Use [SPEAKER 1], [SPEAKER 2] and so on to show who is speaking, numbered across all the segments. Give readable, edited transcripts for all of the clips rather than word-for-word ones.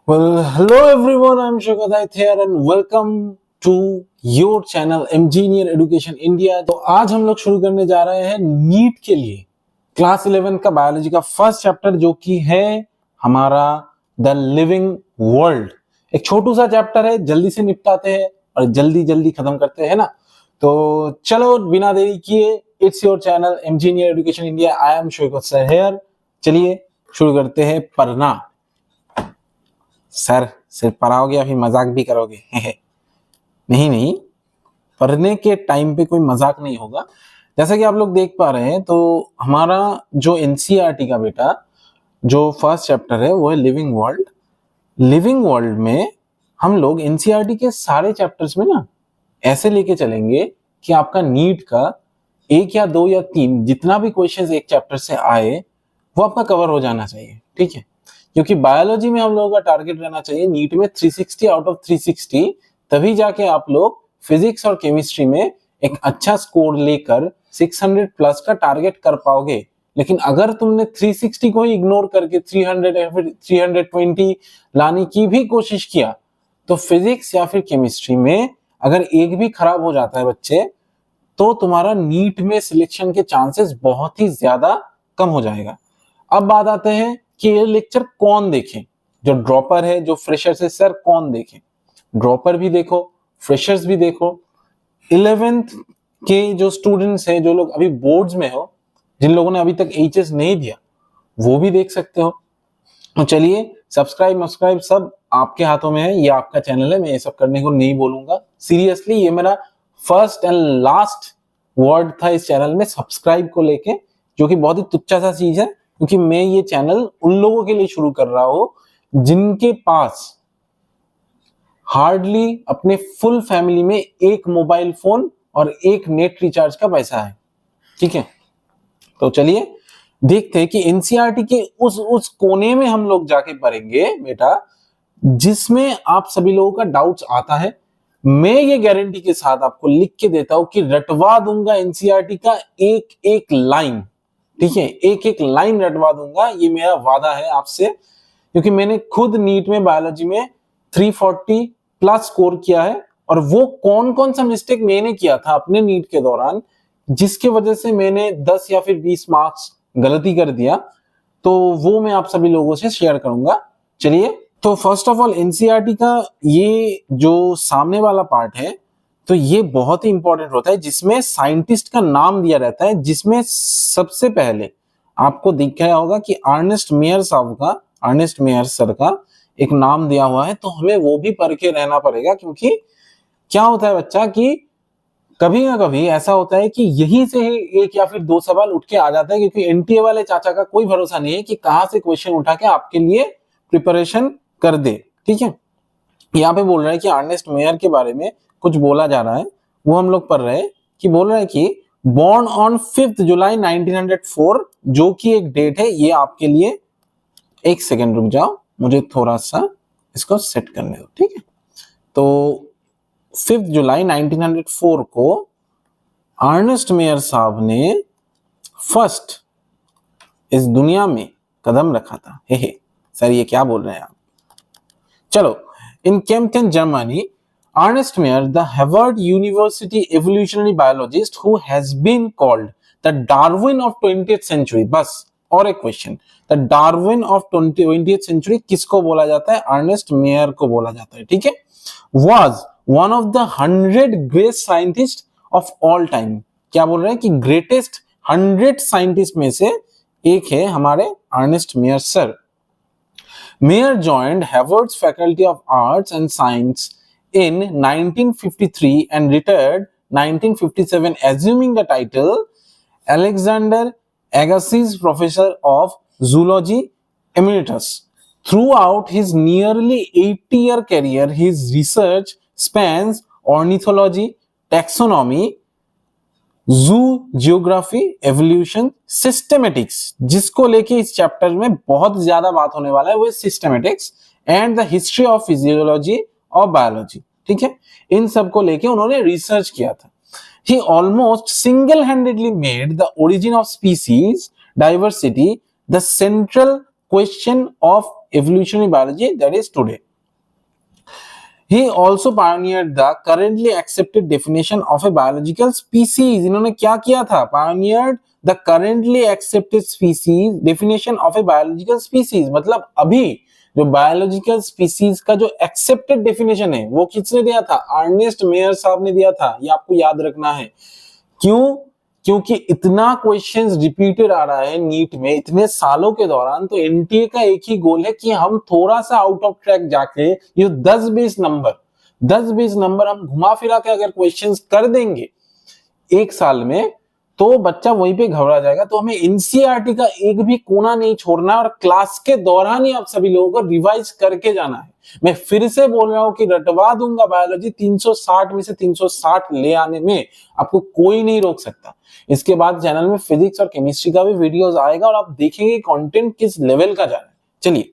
[SPEAKER 1] Well, hello everyone. I'm Shukadait here and welcome to your channel Engineer Education India. तो आज हम लोग शुरू करने जा रहे हैं नीट के लिए क्लास 11 का बायोलॉजी का फर्स्ट चैप्टर जो कि है हमारा द लिविंग वर्ल्ड। एक छोटू सा चैप्टर है, जल्दी से निपटाते हैं और जल्दी खत्म करते हैं ना। तो चलो बिना देरी किए, it's your channel engineer education India. I am Shaukat sir here. चलिए शुरू करते हैं पढ़ना। सर सिर्फ पढ़ाओगे या फिर मजाक भी करोगे? नहीं, पढ़ने के टाइम पे कोई मजाक नहीं होगा। जैसा कि आप लोग देख पा रहे हैं तो हमारा जो एनसीईआरटी का बेटा जो फर्स्ट चैप्टर है वो है लिविंग वर्ल्ड। लिविंग वर्ल्ड में हम लोग एनसीईआरटी के सारे चैप्टर्स में ना ऐसे लेके चलेंगे कि आपका नीट का 1 या 2 या 3 जितना भी क्वेश्चंस एक चैप्टर से आए वो आपका कवर हो जाना चाहिए, ठीक है। क्योंकि बायोलॉजी में हम लोगों का टारगेट रहना चाहिए नीट में 360 आउट ऑफ 360, तभी जाके आप लोग फिजिक्स और केमिस्ट्री में एक अच्छा स्कोर लेकर 600 प्लस का टारगेट कर पाओगे। लेकिन अगर तुमने 360 को ही इग्नोर करके 300 या फिर 320 लाने की भी कोशिश किया तो फिजिक्स या फिर केमिस्ट्री में अगर एक भी खराब हो जाता है बच्चे तो तुम्हारा नीट में सिलेक्शन के चांसेस बहुत ही ज्यादा कम हो जाएगा। अब बात आते हैं कि ये लेक्चर कौन देखे। जो ड्रॉपर है, जो फ्रेशर्स है, सर कौन देखे? ड्रॉपर भी देखो, फ्रेशर्स भी देखो, 11th के जो स्टूडेंट्स हैं, जो लोग अभी बोर्ड्स में हो, जिन लोगों ने अभी तक एचएस नहीं दिया वो भी देख सकते हो। तो चलिए सब्सक्राइब सब आपके हाथों में है, ये आपका चैनल है, मैं ये सब करने को नहीं बोलूंगा। सीरियसली ये मेरा फर्स्ट एंड लास्ट वर्ड था इस चैनल में सब्सक्राइब को लेके, जो कि बहुत ही तुच्छ सा चीज है। क्योंकि मैं ये चैनल उन लोगों के लिए शुरू कर रहा हूं जिनके पास हार्डली अपने फुल फैमिली में एक मोबाइल फोन और एक नेट रिचार्ज का पैसा है, ठीक है। तो चलिए देखते हैं कि एनसीईआरटी के उस कोने में हम लोग जाके पढ़ेंगे बेटा जिसमें आप सभी लोगों का डाउट्स आता है। मैं ये गारंटी के साथ आपको लिख के देता हूं कि रटवा दूंगा एनसीईआरटी का एक एक लाइन, ठीक है, एक एक लाइन रटवा दूंगा, ये मेरा वादा है आपसे। क्योंकि मैंने खुद नीट में बायोलॉजी में 340 प्लस स्कोर किया है और वो कौन सा मिस्टेक मैंने किया था अपने नीट के दौरान जिसके वजह से मैंने 10 या फिर 20 मार्क्स गलती कर दिया, तो वो मैं आप सभी लोगों से शेयर करूंगा। चलिए, तो फर्स्ट ऑफ ऑल एनसीईआरटी का ये जो सामने वाला पार्ट है तो ये बहुत ही इंपॉर्टेंट होता है, जिसमें साइंटिस्ट का नाम दिया रहता है, जिसमें सबसे पहले आपको दिखाया होगा कि अर्नेस्ट मेयर सर का एक नाम दिया हुआ है। तो हमें वो भी पढ़ के रहना पड़ेगा, क्योंकि क्या होता है बच्चा कि कभी ना कभी ऐसा होता है कि यहीं से ही 1 या फिर 2 सवाल उठ के आ जाता है, क्योंकि एनटीए वाले चाचा का कोई भरोसा नहीं है कि कहां से क्वेश्चन उठा के आपके लिए प्रिपरेशन कर दे, ठीक है। यहाँ पे बोल रहा है कि अर्नेस्ट मेयर के बारे में कुछ बोला जा रहा है, वो हम लोग पढ़ रहे हैं कि बोल रहा है कि बॉर्न ऑन 5 जुलाई 1904, जो कि एक डेट है। ये आपके लिए एक सेकेंड रुक जाओ, मुझे थोड़ा सा इसको सेट करने दो, ठीक है। तो 5 जुलाई 1904 को अर्नेस्ट मेयर साहब ने फर्स्ट इस दुनिया में कदम रखा था। हे सर ये क्या बोल रहे हैं आप? चलो, in Kempten, Germany, Ernest Mayr, the Harvard University evolutionary biologist who has been called the Darwin of 20th century. बस और एक question, the Darwin of 20th century किसको बोला जाता है? अर्नेस्ट मेयर को बोला जाता है, ठीक है। Was one of the 100 great scientists of all time. क्या बोल रहे हैं कि ग्रेटेस्ट 100 साइंटिस्ट में से एक है हमारे Ernst Mayr sir. Mayer joined Harvard's Faculty of Arts and Science in 1953 and retired 1957, assuming the title Alexander Agassiz Professor of Zoology Emeritus. Throughout his nearly 80-year career, his research spans ornithology, taxonomy, जू, geography, evolution, systematics, जिसको लेके इस chapter में बहुत ज्यादा बात होने वाला है वो systematics and the history of physiology और बायोलॉजी, ठीक है। इन सब को लेके उन्होंने रिसर्च किया था। He almost single handedly made the origin of species diversity the central question of evolutionary biology that is today. He also pioneered the currently accepted definition of a biological species. इन्होंने क्या किया था? Pioneered the currently accepted species definition of a biological species. मतलब अभी जो biological species का जो accepted definition है वो किसने दिया था? अर्नेस्ट मेयर साहब ने दिया था। ये आपको याद रखना है। क्यों? क्योंकि इतना क्वेश्चंस रिपीटेड आ रहा है नीट में इतने सालों के दौरान, तो एनटीए का एक ही गोल है कि हम थोड़ा सा आउट ऑफ ट्रैक जाके ये 10-20 नंबर हम घुमा फिरा के अगर क्वेश्चंस कर देंगे एक साल में, तो बच्चा वहीं पे घबरा जाएगा। तो हमें एनसीईआरटी का एक भी कोना नहीं छोड़ना और क्लास के दौरान ही आप सभी लोगों को रिवाइज करके जाना है। मैं फिर से बोल रहा हूं कि रटवा दूंगा बायोलॉजी, 360 में से 360 ले आने में आपको कोई नहीं रोक सकता। इसके बाद चैनल में फिजिक्स और केमिस्ट्री का भी वीडियोस आएगा और आप देखेंगे कंटेंट किस लेवल का जा रहा है। चलिए,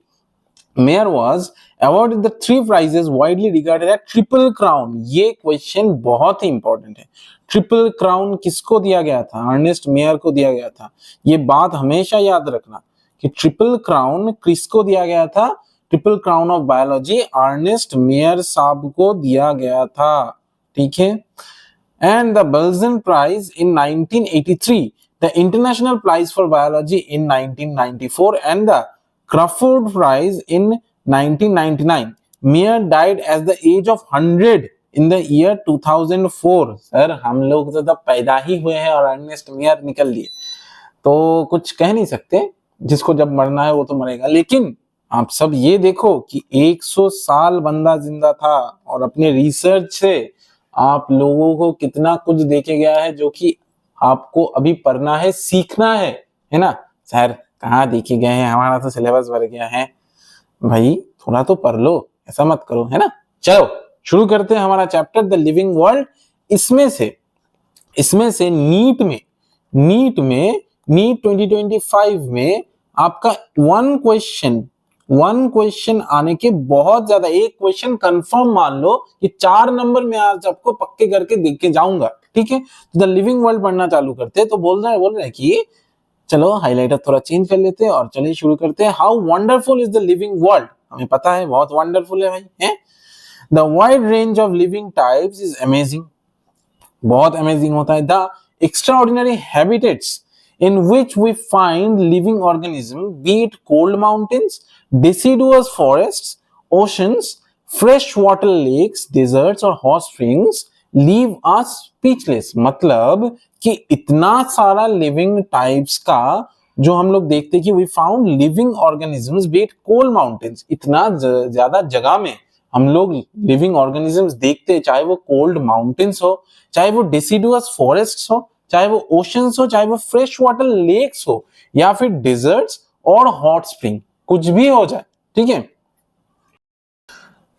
[SPEAKER 1] Mayer was awarded the 3 prizes widely regarded as triple crown. ये क्वेश्चन बहुत ही इंपॉर्टेंट है। ट्रिपल क्राउन किसको दिया गया था? अर्नेस्ट मेयर को दिया गया था। ये बात हमेशा याद रखना कि ट्रिपल क्राउन किसको दिया गया था? Triple crown of biology Ernest Mayr साहब को दिया गया था। ठीक है। And the Balzan prize in 1983, the international prize for biology in 1994 and the Crawford Prize in 1999. Mayer died at the age of 100 in the year 2004. Sir हम लोग तो तब पैदा ही हुए हैं और अर्नेस्ट मेयर निकल लिए, तो कुछ कह नहीं सकते। जिसको जब मरना है वो तो मरेगा। लेकिन आप सब ये देखो कि 100 साल बंदा जिंदा था और अपने रिसर्च से आप लोगों को कितना कुछ देके गया है, जो कि आपको अभी पढ़ना है, सीखना है ना। सर कहाँ देखे गए हैं, हमारा तो सिलेबस भर गया है। भाई थोड़ा तो पढ़ लो, ऐसा मत करो, है ना। चलो शुरू करते हैं हमारा चैप्टर द लिविंग वर्ल्ड। इसमें से नीट 2025 में आपका वन क्वेश्चन आने के बहुत ज्यादा, एक क्वेश्चन कंफर्म मान लो कि 4 नंबर में आज आपको पक्के करके देख के जाऊंगा। ठीक है, तो द लिविंग वर्ल्ड पढ़ना चालू करते हैं। तो बोल रहे हैं कि चलो हाइलाइटर थोड़ा चेंज कर लेते हैं और चलिए शुरू करते हैं। How wonderful is the living world. हमें पता है बहुत वंडरफुल है भाई, है। The wide range of living types is amazing, बहुत अमेजिंग होता है। The extraordinary habitats in which we find living organisms, be it cold mountains, deciduous forests, oceans, freshwater lakes, deserts or hot springs, leave us speechless। मतलब कि इतना सारा living types का जो हम लोग देखते हैं कि we found living organisms, be it cold mountains, इतना ज्यादा जगह में हम लोग लिविंग ऑर्गेनिजम्स देखते हैं, चाहे वो कोल्ड माउंटेन्स हो, चाहे वो डिसिडुअस फॉरेस्ट्स हो, चाहे वो ओशंस हो, चाहे वो फ्रेश वाटर लेक्स हो, या फिर डिजर्ट्स और हॉट स्प्रिंग, कुछ भी हो जाए। ठीक है,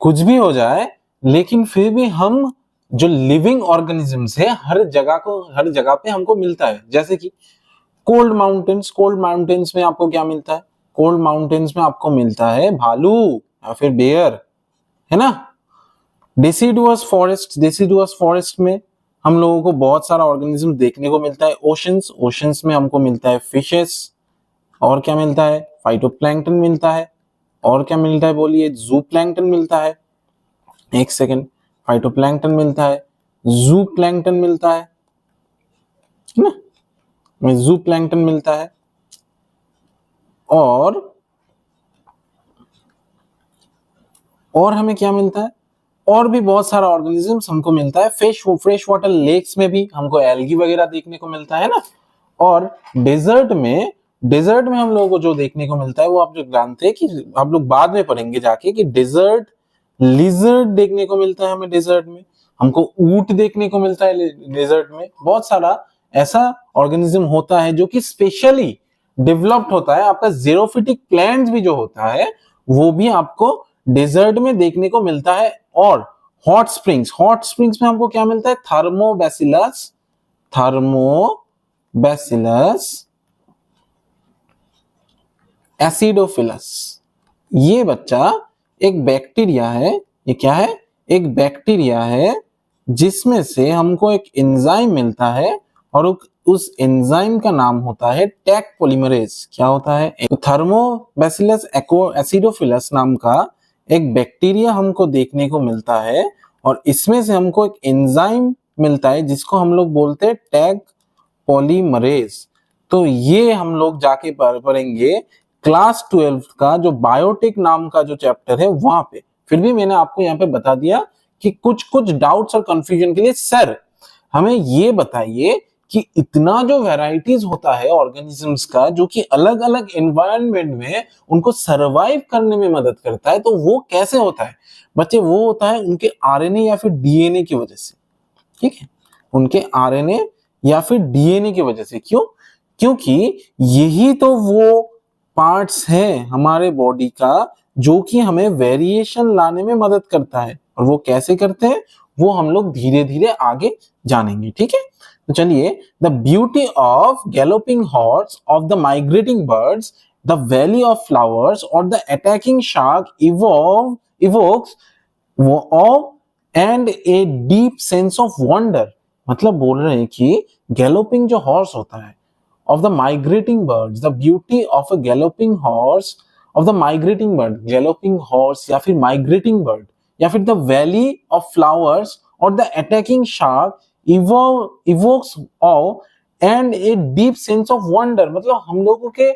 [SPEAKER 1] कुछ भी हो जाए, लेकिन फिर भी हम जो लिविंग ऑर्गेनिजम्स है हर जगह पे हमको मिलता है। जैसे कि कोल्ड माउंटेन्स में आपको क्या मिलता है? कोल्ड माउंटेन्स में आपको मिलता है भालू या फिर बेयर, है ना। डेसिडुअस फॉरेस्ट में हम लोगों को बहुत सारा ऑर्गेनिज्म देखने को मिलता है। ओशंस में हमको मिलता है फिशेस, और क्या मिलता है? फाइटोप्लैंक्टन मिलता है, और क्या मिलता है बोलिए? जूप्लैंक्टन मिलता है। एक सेकेंड, फाइटोप्लैंक्टन मिलता है, जूप्लैंक्टन मिलता है ना, जूप्लैंक्टन मिलता है, और हमें क्या मिलता है? और भी बहुत सारा ऑर्गेनिजम्स हमको मिलता है। फ्रेश वाटर लेक्स में भी हमको एल्गी वगैरह देखने को मिलता है ना। और डेजर्ट में हम लोगों को जो देखने को मिलता है वो आप जो जानते हैं कि आप लोग बाद में पढ़ेंगे जाके कि डेजर्ट लिजर्ड देखने को मिलता है हमें डेजर्ट में, हमको ऊंट देखने को मिलता है डेजर्ट में। बहुत सारा ऐसा ऑर्गेनिज्म होता है जो कि स्पेशली डेवलप्ड होता है। आपका ज़ेरोफिटिक प्लांट्स भी जो होता है वो भी आपको डेजर्ट में देखने को मिलता है। और हॉट स्प्रिंग्स में हमको क्या मिलता है? थर्मोबैसिलस एसिडोफिलस। ये बच्चा एक बैक्टीरिया है। ये क्या है? एक बैक्टीरिया है जिसमें से हमको एक एंजाइम मिलता है, और उस एंजाइम का नाम होता है टैग पॉलीमरेज। क्या होता है? थर्मोबैसिलस एसिडोफिलस नाम का एक बैक्टीरिया हमको देखने को मिलता है और इसमें से हमको एक एंजाइम मिलता है जिसको हम लोग बोलते हैं टैग पॉलीमरेज। तो ये हम लोग जाके पढ़ेंगे क्लास 12 का जो बायोटिक नाम का जो चैप्टर है वहां पे। फिर भी मैंने आपको यहाँ पे बता दिया कि कुछ कुछ डाउट्स और कंफ्यूजन के लिए सर हमें ये बताइए कि इतना जो वैरायटीज होता है ऑर्गेनिजम्स का जो कि अलग अलग एनवायरनमेंट में उनको सरवाइव करने में मदद करता है, तो वो कैसे होता है बच्चे? वो होता है उनके आरएनए या फिर डीएनए की वजह से। ठीक है, उनके आरएनए या फिर डीएनए की वजह से। क्यों? क्योंकि यही तो वो पार्ट्स हैं हमारे बॉडी का जो कि हमें वेरिएशन लाने में मदद करता है। और वो कैसे करते हैं वो हम लोग धीरे धीरे आगे जानेंगे। ठीक है, तो चलिए, the beauty of galloping horse of the migrating birds, the valley of flowers और the attacking shark evokes and a deep sense of wonder. मतलब बोल रहे हैं कि गैलोपिंग जो हॉर्स होता है of the migrating birds, the beauty of a galloping horse of the migrating bird, galloping horse या फिर migrating bird या फिर the valley of flowers और the attacking shark evokes awe and a deep sense of wonder। मतलब हम लोगों के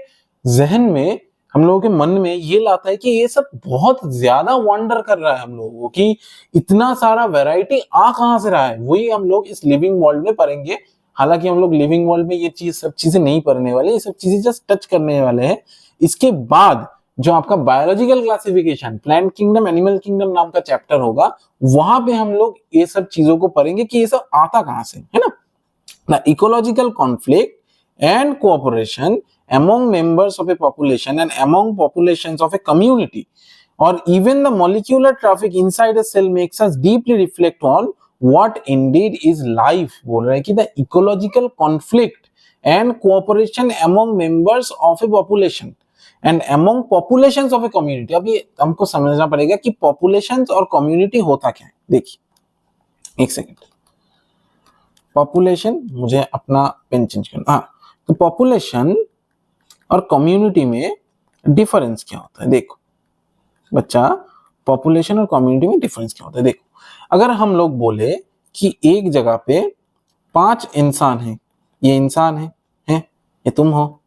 [SPEAKER 1] जहन में, हम लोगों के मन में ये लाता है कि ये सब बहुत ज्यादा वंडर कर रहा है हम लोगों को, कि इतना सारा वैरायटी आ कहां से रहा है। वही हम लोग इस लिविंग वर्ल्ड में पढ़ेंगे। हालांकि हम लोग लिविंग वर्ल्ड में ये चीज सब चीजें नहीं पढ़ने वाले, ये सब चीजें जस्ट टच करने वाले हैं। इसके बाद जो आपका biological classification, plant kingdom, animal kingdom नाम का चैप्टर होगा, वहां पे हम लोग ये सब चीजों को पढ़ेंगे कि ये सब आता कहां से है ना। The ecological conflict and cooperation among members of a population and among populations of a community or even the molecular traffic inside a cell makes us deeply reflect on what indeed is life। बोल रहे हैं कि the ecological conflict and cooperation among members of a population and among populations of a community। अब ये हमको समझना पड़ेगा कि populations और community होता क्या है। देखिए एक सेकंड, population, मुझे अपना पेन चेंज करना। हाँ, तो population और कम्युनिटी में डिफरेंस क्या होता है? देखो बच्चा, पॉपुलेशन और कम्युनिटी में डिफरेंस क्या होता है? देखो, अगर हम लोग बोले कि एक जगह पे 5 इंसान हैं, ये इंसान है, ये तुम हो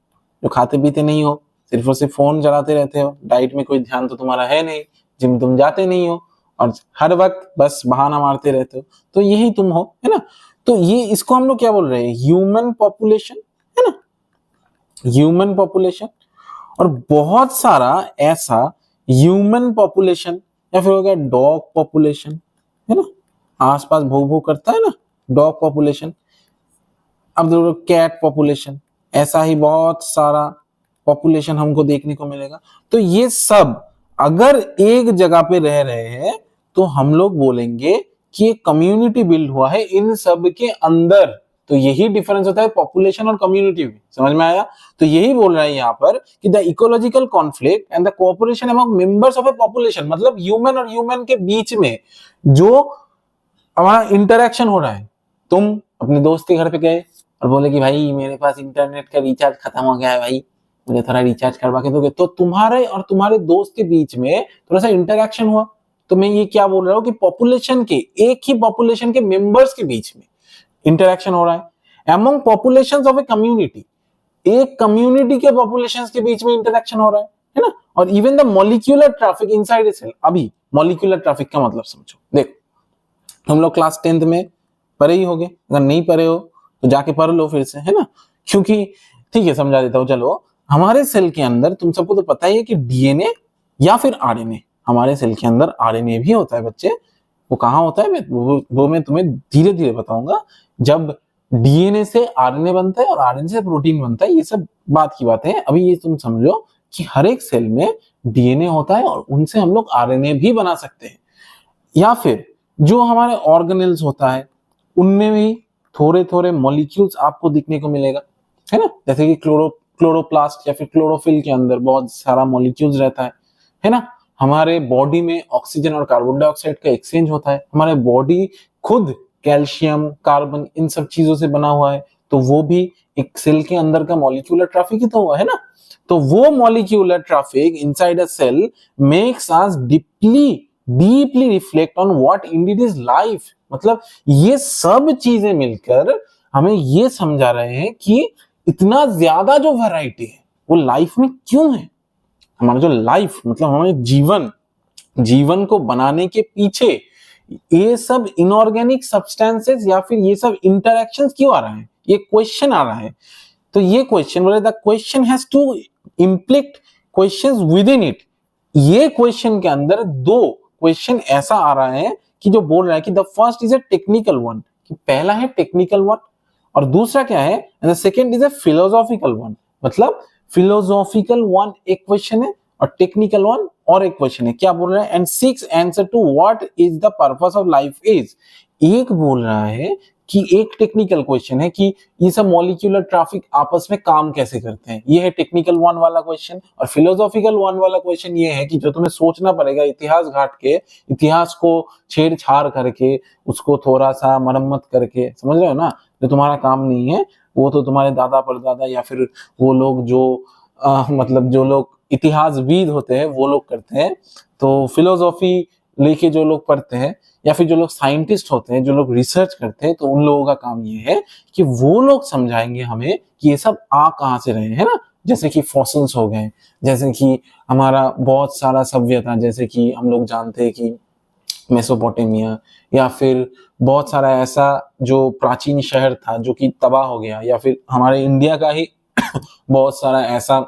[SPEAKER 1] जो खाते पीते नहीं हो, सिर्फ और सिर्फ फोन चलाते रहते हो, डाइट में कोई ध्यान तो तुम्हारा है नहीं, जिम तुम जाते नहीं हो और हर वक्त बस बहाना मारते रहते हो, तो यही तुम हो, है ना। तो ये इसको हम लोग क्या बोल रहे हैं? ह्यूमन पॉपुलेशन, है ना, ह्यूमन पॉपुलेशन। और बहुत सारा ऐसा ह्यूमन पॉपुलेशन या फिर हो गया डॉग पॉपुलेशन, है ना, आसपास भोग भोग करता है ना, डॉग पॉपुलेशन। अब देखो कैट पॉपुलेशन, ऐसा ही बहुत सारा पॉपुलेशन हमको देखने को मिलेगा। तो ये सब अगर एक जगह पे रह रहे हैं तो हम लोग बोलेंगे कि एक कम्युनिटी बिल्ड हुआ है इन सब के अंदर। तो यही डिफरेंस होता है पॉपुलेशन और कम्युनिटी में। समझ में आया? तो यही बोल रहा है यहाँ पर कि the ecological conflict and the cooperation among members of A population, मतलब ह्यूमन और ह्यूमन के बीच में जो हमारा इंटरेक्शन हो रहा है। तुम अपने दोस्त के घर पे गए और बोले कि भाई मेरे पास इंटरनेट का रिचार्ज खत्म हो गया है, भाई मुझे थोड़ा रिचार्ज करवा के दोगे। तो तुम्हारे और तुम्हारे दोस्त के बीच में थोड़ा सा इंटरेक्शन हुआ। तो मैं ये क्या बोल रहा हूँ कि पॉपुलेशन के, एक ही पॉपुलेशन के मेंबर्स के बीच में इंटरेक्शन हो रहा है। Among populations of a community, एक कम्युनिटी के पॉपुलेशंस के बीच में इंटरेक्शन हो रहा है ना। और even the molecular traffic inside a cell. अभी मॉलिक्यूलर ट्रैफिक का मतलब समझो। देखो हम लोग क्लास 10th में पढ़े ही होगे, अगर नहीं पढ़े हो तो जाके पढ़ लो फिर से, है ना। क्योंकि ठीक है, समझा देता हूँ। चलो, हमारे सेल के अंदर तुम सबको तो पता ही है कि डीएनए या फिर आरएनए, हमारे सेल के अंदर आरएनए भी होता है बच्चे। वो कहाँ होता है वो मैं तुम्हें धीरे धीरे बताऊंगा। जब डीएनए से आरएनए बनता है और आरएनए से प्रोटीन बनता है, ये सब बात की बात है। अभी ये तुम समझो कि हर एक सेल में डीएनए होता है और उनसे हम लोग आरएनए भी बना सकते हैं। या फिर जो हमारे ऑर्गेनेल्स होता है उनमें भी थोड़े थोड़े मॉलिक्यूल्स आपको दिखने को मिलेगा, है ना। जैसे कि क्लोरोप्लास्ट या फिर क्लोरोफिल के अंदर बहुत सारा मॉलिक्यूल्स रहता है ना। हमारे बॉडी में ऑक्सीजन और कार्बन डाइऑक्साइड का एक्सचेंज होता है। हमारे बॉडी खुद कैल्शियम, कार्बन, इन सब चीजों से बना हुआ है। तो वो भी एक सेल के अंदर का मॉलिक्यूलर ट्रैफिक ही तो हुआ है ना। तो वो molecular traffic inside a cell makes us deeply reflect on what indeed is life. मतलब ये सब चीजें मिलकर हमें ये समझा रहे हैं कि इतना ज्यादा जो वैरायटी है वो लाइफ में क्यों है। हमारा जो लाइफ मतलब हमारे जीवन को बनाने के पीछे ये सब इनऑर्गेनिक सब्सटेंसेस या फिर ये सब इंटरैक्शंस क्यों आ रहे हैं, ये क्वेश्चन आ रहा है। तो ये क्वेश्चन बोले the question has two implicit questions within इट। ये क्वेश्चन के अंदर दो क्वेश्चन ऐसा आ रहा है कि जो बोल रहा है कि the first is a technical one, कि पहला है टेक्निकल वन, और दूसरा क्या है, the second is a philosophical one. मतलब फिलोसॉफिकल वन एक क्वेश्चन है और टेक्निकल वन और एक क्वेश्चन है। क्या बोल रहा है, and seeks answer to what is the purpose of life is. एक बोल रहा है कि एक टेक्निकल क्वेश्चन है कि ये सब मॉलिक्यूलर ट्रैफिक आपस में काम कैसे करते हैं, ये है टेक्निकल वन वाला क्वेश्चन। और फिलोसॉफिकल वन वाला क्वेश्चन ये है कि जो तुम्हें सोचना पड़ेगा इतिहास घाट के, इतिहास को छेड़छाड़ करके, उसको थोड़ा सा मरम्मत करके, समझ रहे हो ना, जो तुम्हारा काम नहीं है वो तो तुम्हारे दादा परदादा या फिर वो लोग जो मतलब जो लोग इतिहासविद होते हैं वो लोग करते हैं। तो फिलोसॉफी लेके जो लोग पढ़ते हैं या फिर जो लोग साइंटिस्ट होते हैं, जो लोग रिसर्च करते हैं, तो उन लोगों का काम ये है कि वो लोग समझाएंगे हमें कि ये सब आ कहाँ से रहे हैं ना। जैसे कि फॉसिल्स हो गए, जैसे कि हमारा बहुत सारा सभ्यता, जैसे कि हम लोग जानते हैं कि मेसोपोटामिया, या फिर बहुत सारा ऐसा जो प्राचीन शहर था जो कि तबाह हो गया, या फिर हमारे इंडिया का ही बहुत सारा ऐसा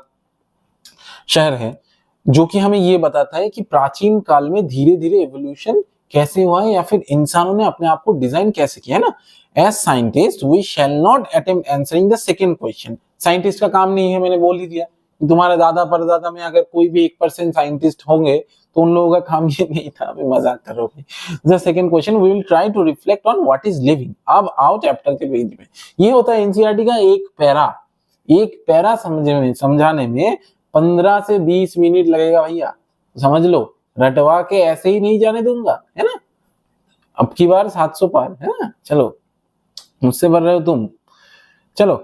[SPEAKER 1] शहर है जो कि हमें ये बताता है कि प्राचीन काल में धीरे धीरे एवोल्यूशन कैसे हुआ है या फिर इंसानों ने अपने आप को डिजाइन कैसे किया है ना। As scientist we shall not attempt answering the second question. Scientist का काम नहीं है, मैंने बोल ही दिया। तुम्हारे दादा परदादा में अगर कोई भी 1% साइंटिस्ट होंगे तो उन लोगों का काम ये नहीं था, अभी मजाक करोगे। The second question we will try to reflect on what is living. अब आओ चैप्टर के पेज में। ये होता है एनसीईआरटी का एक पैरा समझाने में 15 से 20 मिनट लगेगा भैया, समझ लो। रटवा के ऐसे ही नहीं जाने दूंगा, है ना। अब की बार 700 पार, है ना। चलो, मुझसे बढ़ रहे हो तुम। चलो,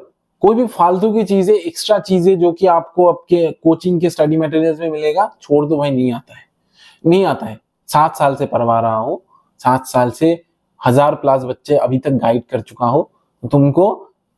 [SPEAKER 1] कोई भी फालतू की चीजें, एक्स्ट्रा चीजें जो कि आपको आपके कोचिंग के स्टडी मटेरियल्स में मिलेगा, छोड़ दो भाई, नहीं आता है। 7 साल से पढ़वा रहा हूँ, 7 साल से 1000+ बच्चे अभी तक गाइड कर चुका हो, तो तुमको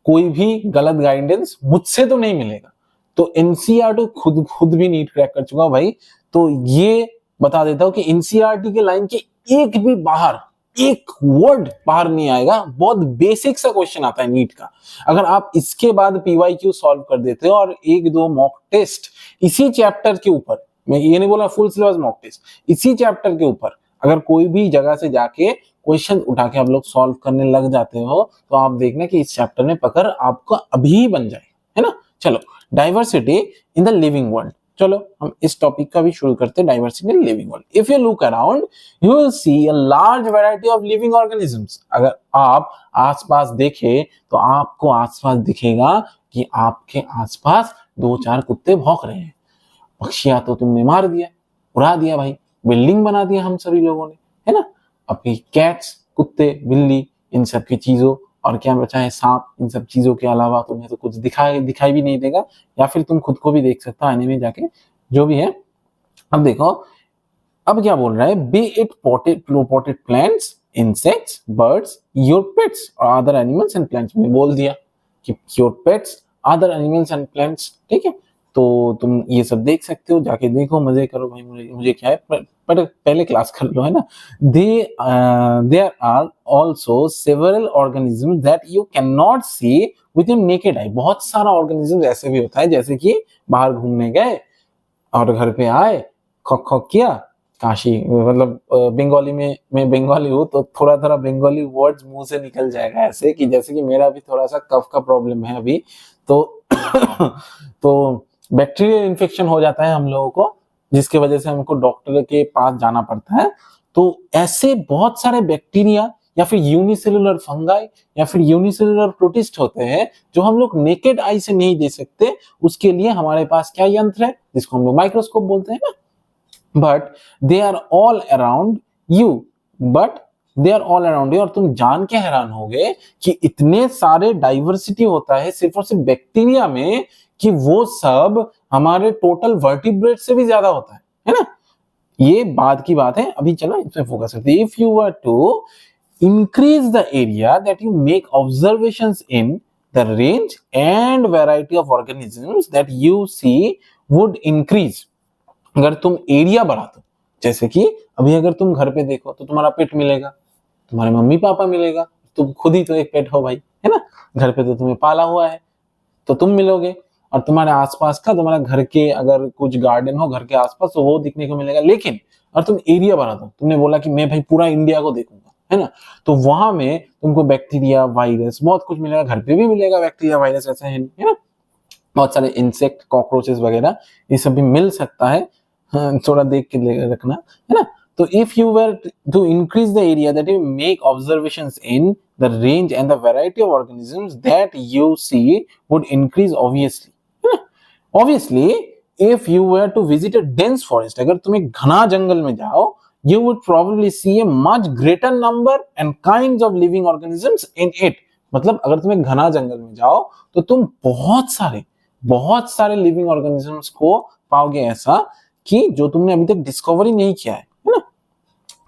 [SPEAKER 1] कोई भी गलत गाइडेंस मुझसे तो नहीं मिलेगा। तो एनसीईआरटी खुद भी नीट क्रैक कर चुका हूं भाई। तो ये बता देता हूं कि एनसीईआरटी के लाइन के एक भी बाहर, एक वर्ड बाहर नहीं आएगा। बहुत बेसिक सा क्वेश्चन आता है नीट का। अगर आप इसके बाद पीवाईक्यू सॉल्व कर देते हो और 1-2 मॉक टेस्ट इसी चैप्टर के ऊपर, मैं ये नहीं बोला फुल सिलेबस मॉक टेस्ट, इसी चैप्टर के ऊपर अगर कोई भी जगह से जाके क्वेश्चन उठा के आप लोग सॉल्व करने लग जाते हो, तो आप देखना कि इस चैप्टर में पकड़ आपका अभी बन जाए, है ना। चलो, diversity in the living world. चलो हम इस टॉपिक का भी शुरू करते हैं, diversity in living world. If you look around you will see a large variety of living organisms. अगर आप आसपास देखें तो आपको आसपास दिखेगा कि आपके आसपास 2-4 कुत्ते भौंक रहे हैं। पक्षियां तो तुमने मार दिया, उड़ा दिया भाई, बिल्डिंग बना दिया हम सभी लोगों ने, है ना। अपनी कैट्स, कुत्ते, बिल्ली, इन सब की चीजों, और क्या बचा है, सांप, इन सब चीजों के अलावा तुम्हें तो कुछ दिखाई भी नहीं देगा, या फिर तुम खुद को भी देख सकते हो आईने में जाके, जो भी है। अब देखो, अब क्या बोल रहा है, B it potted plants, insects, birds, your pets और अदर एनिमल्स एंड प्लांट्स। मैंने बोल दिया कि your pets, other animals and plants, ठीक है। तो तुम ये सब देख सकते हो, जाके देखो, मजे करो भाई। मुझे क्या है, पर पहले क्लास कर लो, है ना। There are also several organism that you can not see with your naked eye. बहुत सारा ऑर्गेनिज्म ऐसे भी होता है, जैसे कि बाहर घूमने गए और घर पे आए, खॉक खॉक किया, काशी, मतलब बंगाली में, मैं बंगाली हूँ तो थोड़ा थोड़ा बंगाली वर्ड्स मुंह से निकल जाएगा, ऐसे कि जैसे कि मेरा भी थोड़ा सा कफ का प्रॉब्लम है अभी, तो तो बैक्टीरियल इन्फेक्शन हो जाता है हम लोगों को, जिसके वजह से हमको डॉक्टर के पास जाना पड़ता है। तो ऐसे बहुत सारे बैक्टीरिया या फिर यूनिसेलुलर फंगाई या फिर यूनिसेलुलर प्रोटिस्ट होते हैं जो हम लोग नेकेड आई से नहीं देख सकते। उसके लिए हमारे पास क्या यंत्र है, जिसको हम लोग माइक्रोस्कोप बोलते हैं ना। But they are all around you, but they are all around you. और तुम जान के हैरान होगे कि इतने सारे डाइवर्सिटी होता है सिर्फ और सिर्फ बैक्टीरिया में, कि वो सब हमारे टोटल वर्टिब्रेट से भी ज्यादा होता है ना। ये बाद की बात है, अभी चलो इसमें फोकस करते हैं। If you were to increase the area that you make observations in, the range and variety of organisms that you see would increase। अगर तुम एरिया बढ़ा दो, जैसे कि अभी अगर तुम घर पे देखो तो तुम्हारा पेट मिलेगा, तुम्हारे मम्मी पापा मिलेगा, तुम खुद ही तो एक पेट हो भाई, है ना। घर पे तो तुम्हें पाला हुआ है तो तुम मिलोगे, और तुम्हारे आसपास का, तुम्हारा घर के अगर कुछ गार्डन हो घर के आसपास तो वो दिखने को मिलेगा। लेकिन और तुम एरिया बढ़ा दो, तुमने बोला कि मैं भाई पूरा इंडिया को देखूंगा, है ना, तो वहां में तुमको बैक्टीरिया वायरस बहुत कुछ मिलेगा। घर पे भी मिलेगा बैक्टीरिया वायरस, ऐसा है नहीं, है ना। बहुत सारे इंसेक्ट कॉकरोचेस वगैरह ये सब भी मिल सकता है, थोड़ा देख के रखना, है ना। तो if you were to increase the area that you make observations in, the range and the variety of organisms that you see would increase obviously, है ना। Obviously if you were to visit a dense forest, अगर तुम एक घना जंगल में जाओ, you would probably see a much greater number and kinds of living organisms in it। मतलब अगर तुम एक घना जंगल में जाओ तो तुम बहुत सारे लिविंग ऑर्गेनिजम्स को पाओगे, ऐसा कि जो तुमने अभी तक डिस्कवरी नहीं किया है ना।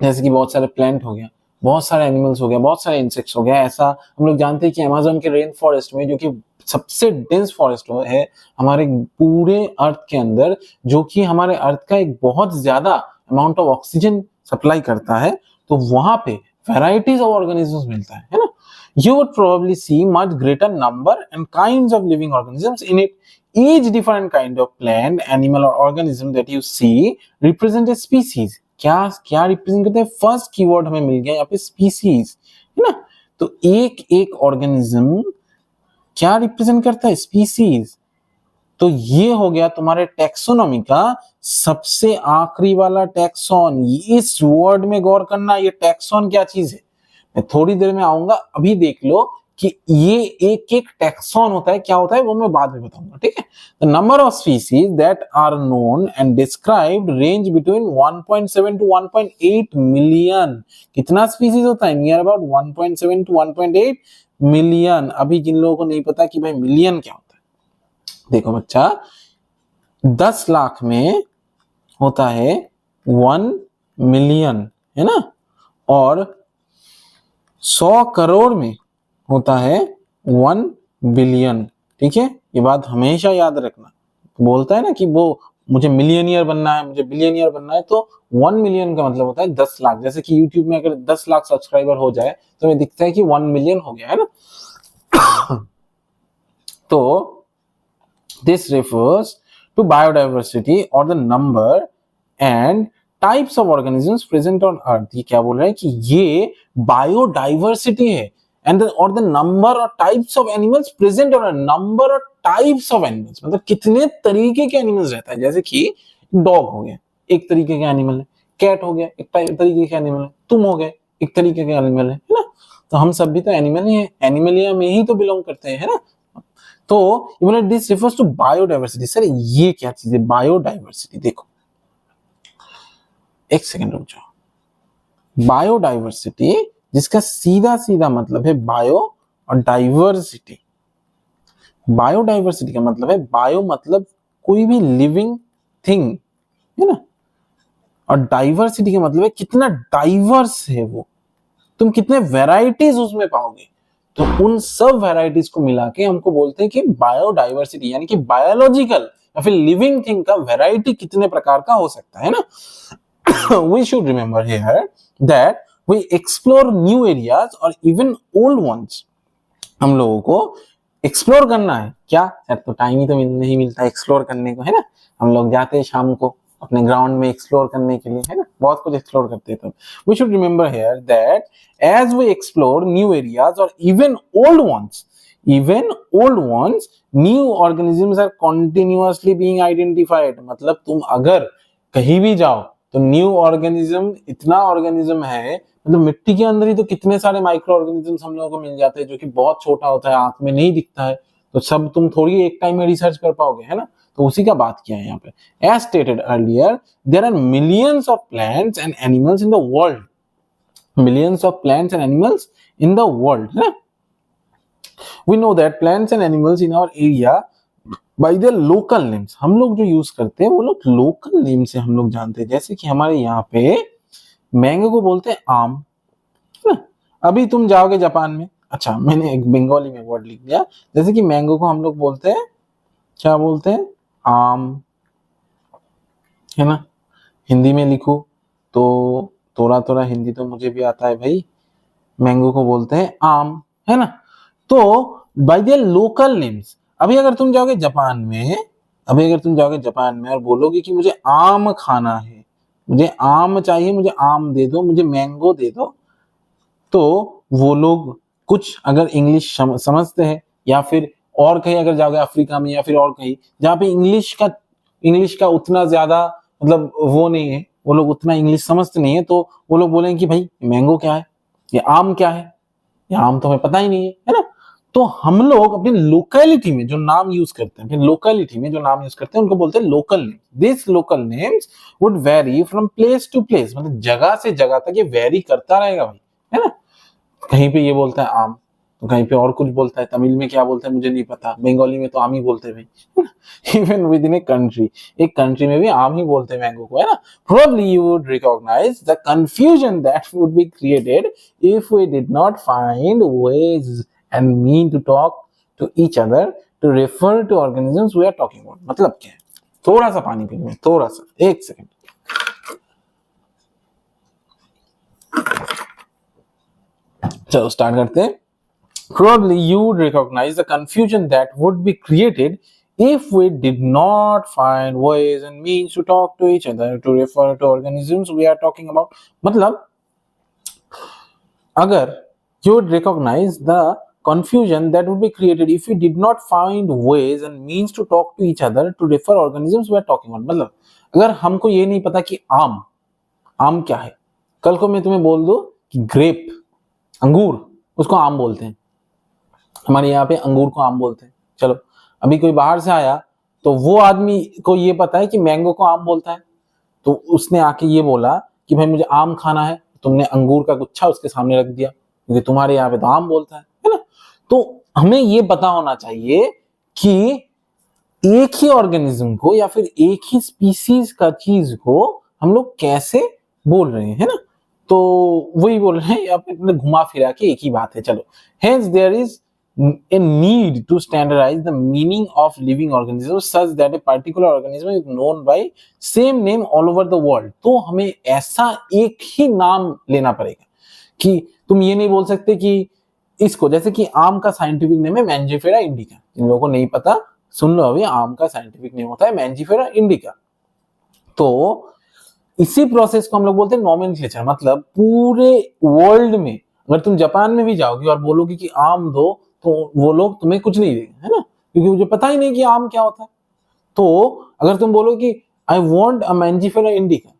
[SPEAKER 1] जैसे कि बहुत सारे प्लांट हो गया, बहुत सारे एनिमल्स हो गया, बहुत सारे इंसेक्ट्स हो गया। ऐसा हम लोग जानते हैं कि अमेज़न के रेन फॉरेस्ट में, जो कि सबसे डेंस फॉरेस्ट है हमारे पूरे अर्थ के अंदर, जो कि हमारे अर्थ का एक बहुत ज्यादा अमाउंट ऑफ ऑक्सीजन सप्लाई करता है, तो वहां पे वैराइटीज ऑफ ऑर्गेनिजम्स मिलता है ना। You would probably see much greater number and kinds of living organisms in it। Each different kind of plant, animal or organism that you see represent a species। क्या represent करते हैं? First keyword हमें मिल गया यहाँ पे species, है ना। तो एक एक ऑर्गेनिज्म क्या रिप्रेजेंट करता है? स्पीसीज। तो ये हो गया तुम्हारे टैक्सोनॉमी का सबसे आखिरी वाला टैक्सॉन। इस वर्ड में गौर करना, ये टैक्सॉन क्या चीज है मैं थोड़ी देर में आऊंगा। अभी देख लो कि ये एक एक टैक्सॉन होता है, क्या होता है वो मैं बाद में बताऊंगा, ठीक है। The number of species that are known and described range between 1.7 to 1.8 million. कितना स्पीसीज होता है? Near about 1.7 to 1.8 million. अभी जिन लोगों को नहीं पता कि भाई मिलियन क्या होता है, देखो बच्चा, 10 लाख में होता है 1 मिलियन, है ना, और 100 करोड़ में होता है 1 बिलियन। ठीक है, ये बात हमेशा याद रखना। बोलता है ना कि वो मुझे मिलियनियर बनना है, मुझे बिलियनियर बनना है, तो 1 मिलियन का मतलब होता है 10 लाख। जैसे कि यूट्यूब में अगर 10 लाख सब्सक्राइबर हो जाए तो ये दिखता है कि 1 मिलियन हो गया, है ना। तो this refers to biodiversity or the number and types of organisms present on earth। ये क्या बोल रहा है कि ये बायोडाइवर्सिटी है, and or the number or types of animals present on a number or types of animals, मतलब कितने तरीके के एनिमल्स रहता है। जैसे कि डॉग हो गया एक तरीके के एनिमल है, कैट हो गया एक तरीके के एनिमल है, तुम हो गए एक तरीके के एनिमल है ना। तो हम सब भी तो एनिमल ही है, एनिमलिया में ही तो बिलोंग करते हैं, है ना। तो this refers to biodiversity. Sir ये क्या चीज है बायोडाइवर्सिटी? देखो एक सेकंड रुक जाओ। बायोडाइवर्सिटी जिसका सीधा सीधा मतलब है बायो और डाइवर्सिटी। बायोडाइवर्सिटी का मतलब है, बायो मतलब कोई भी लिविंग थिंग, है ना, और डाइवर्सिटी का मतलब है कितना डाइवर्स है वो, तुम कितने वैरायटीज उसमें पाओगे। तो उन सब वैरायटीज को मिला के हमको बोलते हैं कि बायोडाइवर्सिटी, यानी कि बायोलॉजिकल या फिर लिविंग थिंग का वैरायटी कितने प्रकार का हो सकता है ना। We should remember here that we explore new areas और इवन ओल्ड वंस। हम लोगों को एक्सप्लोर करना है क्या सर? तो टाइम ही तो नहीं मिलता एक्सप्लोर करने को, है ना। हम लोग जाते हैं शाम को अपने ग्राउंड में एक्सप्लोर करने के लिए, है ना, बहुत कुछ एक्सप्लोर करते हैं। तो we should remember here that as we explore new areas और even old ones new organisms are continuously being identified. मतलब तुम अगर कहीं भी जाओ तो न्यू ऑर्गेनिज्म, इतना ऑर्गेनिज्म है, मतलब मिट्टी के अंदर ही तो कितने सारे माइक्रो ऑर्गेनिजम्स हम लोगों को मिल जाते हैं, जो कि बहुत छोटा होता है, आंख में नहीं दिखता है। तो सब तुम थोड़ी एक टाइम में रिसर्च कर पाओगे, है ना। तो उसी का बात किया है यहाँ पे। As stated earlier, there are millions of plants and animals in the world. millions of plants and animals in the world, है ना? We know that plants and animals in our area by their local names. हम लोग जो use करते हैं वो लोग local name से हम लोग जानते हैं। जैसे कि हमारे यहाँ पे मैंगो को बोलते हैं आम, है ना? अभी तुम जाओगे जापान में, अच्छा मैंने एक बंगाली में वर्ड लिख दिया, जैसे कि मैंगो को हम लोग बोलते हैं, क्या बोलते हैं? आम, है ना? हिंदी में लिखूं तो थोड़ा थोड़ा हिंदी तो मुझे भी आता है भाई, मैंगो को बोलते हैं आम, है ना? तो बाय देयर लोकल नेम्स। अभी अगर तुम जाओगे जापान में, और बोलोगे कि मुझे आम खाना है, मुझे आम चाहिए, मुझे आम दे दो, मुझे मैंगो दे दो, तो वो लोग कुछ अगर इंग्लिश समझते हैं, या फिर और कहीं अगर जाओगे अफ्रीका में या फिर और कहीं जहाँ पे इंग्लिश का उतना ज्यादा मतलब वो नहीं है, वो लोग उतना इंग्लिश समझते नहीं है, तो वो लोग बोलेंगे कि भाई मैंगो क्या है, ये आम क्या है, ये आम तो हमें पता ही नहीं है ना? तो हम लोग अपनी लोकेलिटी में जो नाम यूज करते हैं, उनको बोलते हैं local name. This local names would vary from place to place, मतलब जगह से जगह तक ये वेरी करता रहेगा भाई, है ना? कहीं पे ये बोलता है आम, तो कहीं पे और कुछ बोलता है। तमिल में क्या बोलता है मुझे नहीं पता, बंगाली में तो आम ही बोलते हैं भाई। इवन विद इन एक कंट्री में भी आम ही बोलते हैं मैंगो को, है ना? Probably you would recognize the confusion that would be created if we did not find ways and mean to talk to each other to refer to organisms we are talking about। मतलब क्या है? थोड़ा सा पानी पीने में, थोड़ा सा, एक सेकंड। चलो स्टार्ट करते हैं। Probably you would recognize the confusion that would be created if we did not find ways and means to talk to each other to refer to organisms we are talking about। मतलब अगर you would recognize the confusion that would be created if we did not find ways and means to talk to each other to refer organisms we are talking about। मतलब अगर हमको ये नहीं पता कि आम क्या है, कल को मैं तुम्हें बोल दूं कि ग्रेप, अंगूर, उसको आम बोलते हैं, हमारे यहाँ पे अंगूर को आम बोलते हैं। चलो अभी कोई बाहर से आया तो वो आदमी को ये पता है कि मैंगो को आम बोलता है, तो उसने आके ये बोला कि भाई मुझे आम खाना है, तुमने अंगूर का गुच्छा उसके सामने रख दिया क्योंकि तुम्हारे यहाँ पे तो आम बोलता है ना? तो हमें ये पता होना चाहिए कि एक ही ऑर्गेनिज्म को या फिर एक ही स्पीसीज का चीज को हम लोग कैसे बोल रहे हैं, है ना? तो वही बोल रहे हैं, अपने घुमा फिरा के एक ही बात है। चलो, hence there is a need to standardize the meaning of living organisms such that a particular organism is known by same name all over the world। तो हमें ऐसा एक ही नाम लेना पड़ेगा कि तुम ये नहीं बोल सकते कि इसको, जैसे कि आम का साइंटिफिक नेम है मैंजीफेरा इंडिका, जिन लोगों को नहीं पता सुन लो, अभी आम का साइंटिफिक नेम होता है मैंजीफेरा इंडिका। तो इसी प्रोसेस को हम लोग बोलते हैं नॉमेनक्लेचर। मतलब पूरे वर्ल्ड में अगर तुम जापान में भी जाओगे और बोलोगे कि आम दो, तो वो लोग तुम्हें कुछ नहीं देंगे, है ना? क्योंकि मुझे पता ही नहीं कि आम क्या होता है। तो अगर तुम बोलो कि I want a Mangifera indica,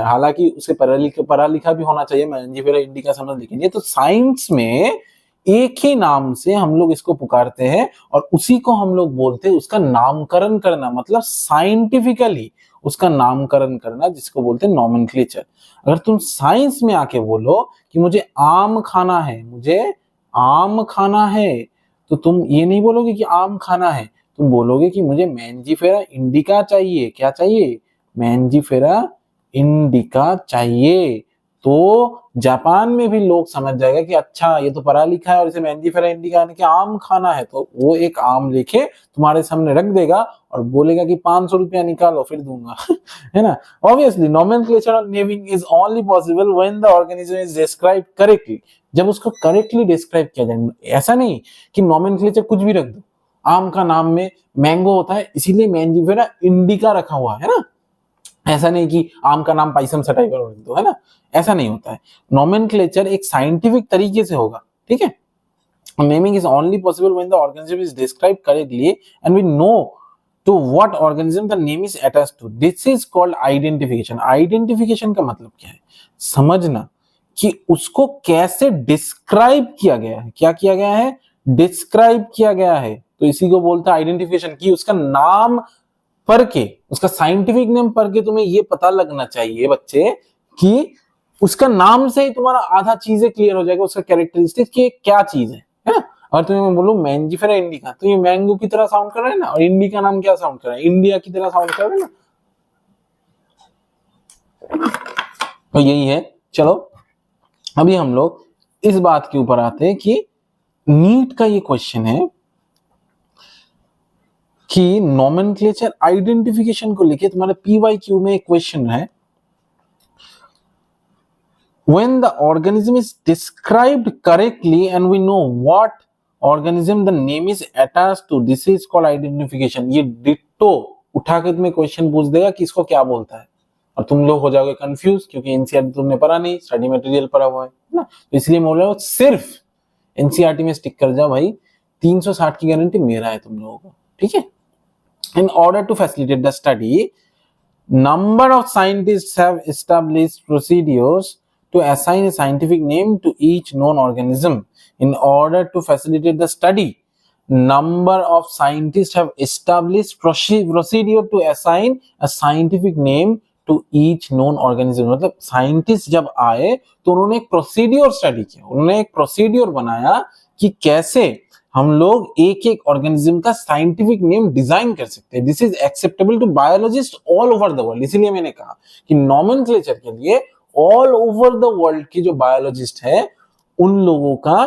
[SPEAKER 1] हालांकि उसे पढ़ा लिखा भी होना चाहिए, मैंजीफेरा इंडिका समझ, लेकिन ये तो साइंस में एक ही नाम से हम लोग इसको पुकारते हैं और उसी को हम लोग बोलते हैं, उसका नामकरण करना, मतलब साइंटिफिकली उसका नामकरण करना, जिसको बोलते हैं नॉमेनक्लेचर। अगर तुम साइंस में आके बोलो कि मुझे आम खाना है, तो तुम ये नहीं बोलोगे कि आम खाना है, तुम बोलोगे कि मुझे मैंजीफेरा इंडिका चाहिए। क्या चाहिए? मैंजीफेरा इंडिका चाहिए। तो जापान में भी लोग समझ जाएगा कि अच्छा ये तो पढ़ा लिखा है और इसे मैंजीफेरा इंडिका यानी कि आम खाना है, तो वो एक आम लेके तुम्हारे सामने रख देगा और बोलेगा कि 500 रुपया निकालो फिर दूंगा। है ना? Obviously nomenclature naming is only possible when the organism is described correctly, जब उसको करेक्टली डिस्क्राइब किया जाए। ऐसा नहीं कि नॉमेनक्लेचर कुछ भी रख दो, आम का नाम में मैंगो होता है इसीलिए मैंजीफेरा इंडिका रखा हुआ है ना, ऐसा नहीं कि आम का नाम पाइसम सटाइवर रख दो, है ना? ऐसा नहीं होता है। नॉमेनक्लेचर एक साइंटिफिक तरीके से होगा, ठीक है? Naming is only possible when the organism is described correctly and we know to what organism the name is attached to. This is called identification. Identification का मतलब क्या है? समझना कि उसको कैसे डिस्क्राइब किया गया है। क्या किया गया है? डिस्क्राइब किया गया है। तो इसी को बोलते हैं आइडेंटिफिकेशन, कि उसका नाम पढ़ के, उसका साइंटिफिक नेम पढ़ के तुम्हें ये पता लगना चाहिए बच्चे कि उसका नाम से ही तुम्हारा आधा चीजें क्लियर हो जाएगा, उसका कैरेक्टरिस्टिक कि क्या चीज है ना। और तुम्हें मैं बोलूं मैंजीफेरा इंडिका, तो ये मैंगो की तरह साउंड कर रहा है ना, और इंडिका नाम क्या साउंड कर रहा है, इंडिया की तरह साउंड कर रहा है ना, तो यही है। चलो अभी हम लोग इस बात के ऊपर आते हैं कि नीट का ये क्वेश्चन है कि नोमेनक्लेचर आइडेंटिफिकेशन को लेके तुम्हारे पीवाईक्यू में एक क्वेश्चन है, when the organism is described correctly and we know what organism the name is attached to, this is called identification। ये डिट्टो उठा के तुम्हें क्वेश्चन पूछ देगा कि इसको क्या बोलता है, और तुम लोग हो जाओगे कंफ्यूज क्योंकि एनसीईआरटी तुमने पढ़ा नहीं, स्टडी मटेरियल पढ़ा हुआ है ना, तो इसलिए मैं बोल रहा हूँ सिर्फ एनसीईआरटी में स्टिक कर जाओ भाई, 360 की गारंटी मेरा है तुम लोगों को, ठीक है। In order to facilitate the study, number of scientists have established procedures to assign a scientific name to each known organism. In order to facilitate the study, number of scientists have established procedure to assign a scientific name to each known organism। मतलब scientist जब आए तो उन्होंने एक procedure study किया, उन्होंने एक procedure बनाया कि कैसे हम लोग एक एक ऑर्गेनिज्म का साइंटिफिक नेम डिजाइन कर सकते हैं। This is acceptable to biologist all over the world. इसीलिए मैंने कहा कि नोमेनक्लेचर के लिए ऑल ओवर द वर्ल्ड की जो बायोलॉजिस्ट है उन लोगों का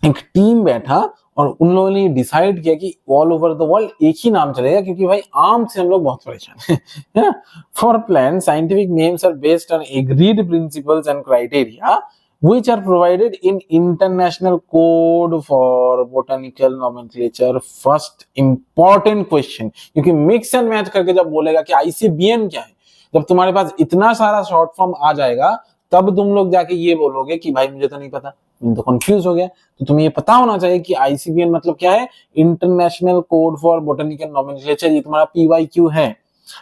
[SPEAKER 1] एक टीम बैठा और उन लोगों ने डिसाइड किया कि ऑल ओवर द वर्ल्ड एक ही नाम चलेगा, क्योंकि भाई आम से हम लोग बहुत परेशान है। For plant scientific names are based on agreed principles and criteria which are provided in international code for botanical nomenclature। First important question, क्योंकि मिक्स एंड मैच करके जब बोलेगा कि आईसीबीएन क्या है, जब तुम्हारे पास इतना सारा शॉर्ट फॉर्म आ जाएगा तब तुम लोग जाके ये बोलोगे कि भाई मुझे तो नहीं पता, मैं तो कंफ्यूज हो गया। तो तुम्हें ये पता होना चाहिए कि आईसीबीएन मतलब क्या है, international code for botanical nomenclature. ये तुम्हारा पीवाईक्यू है,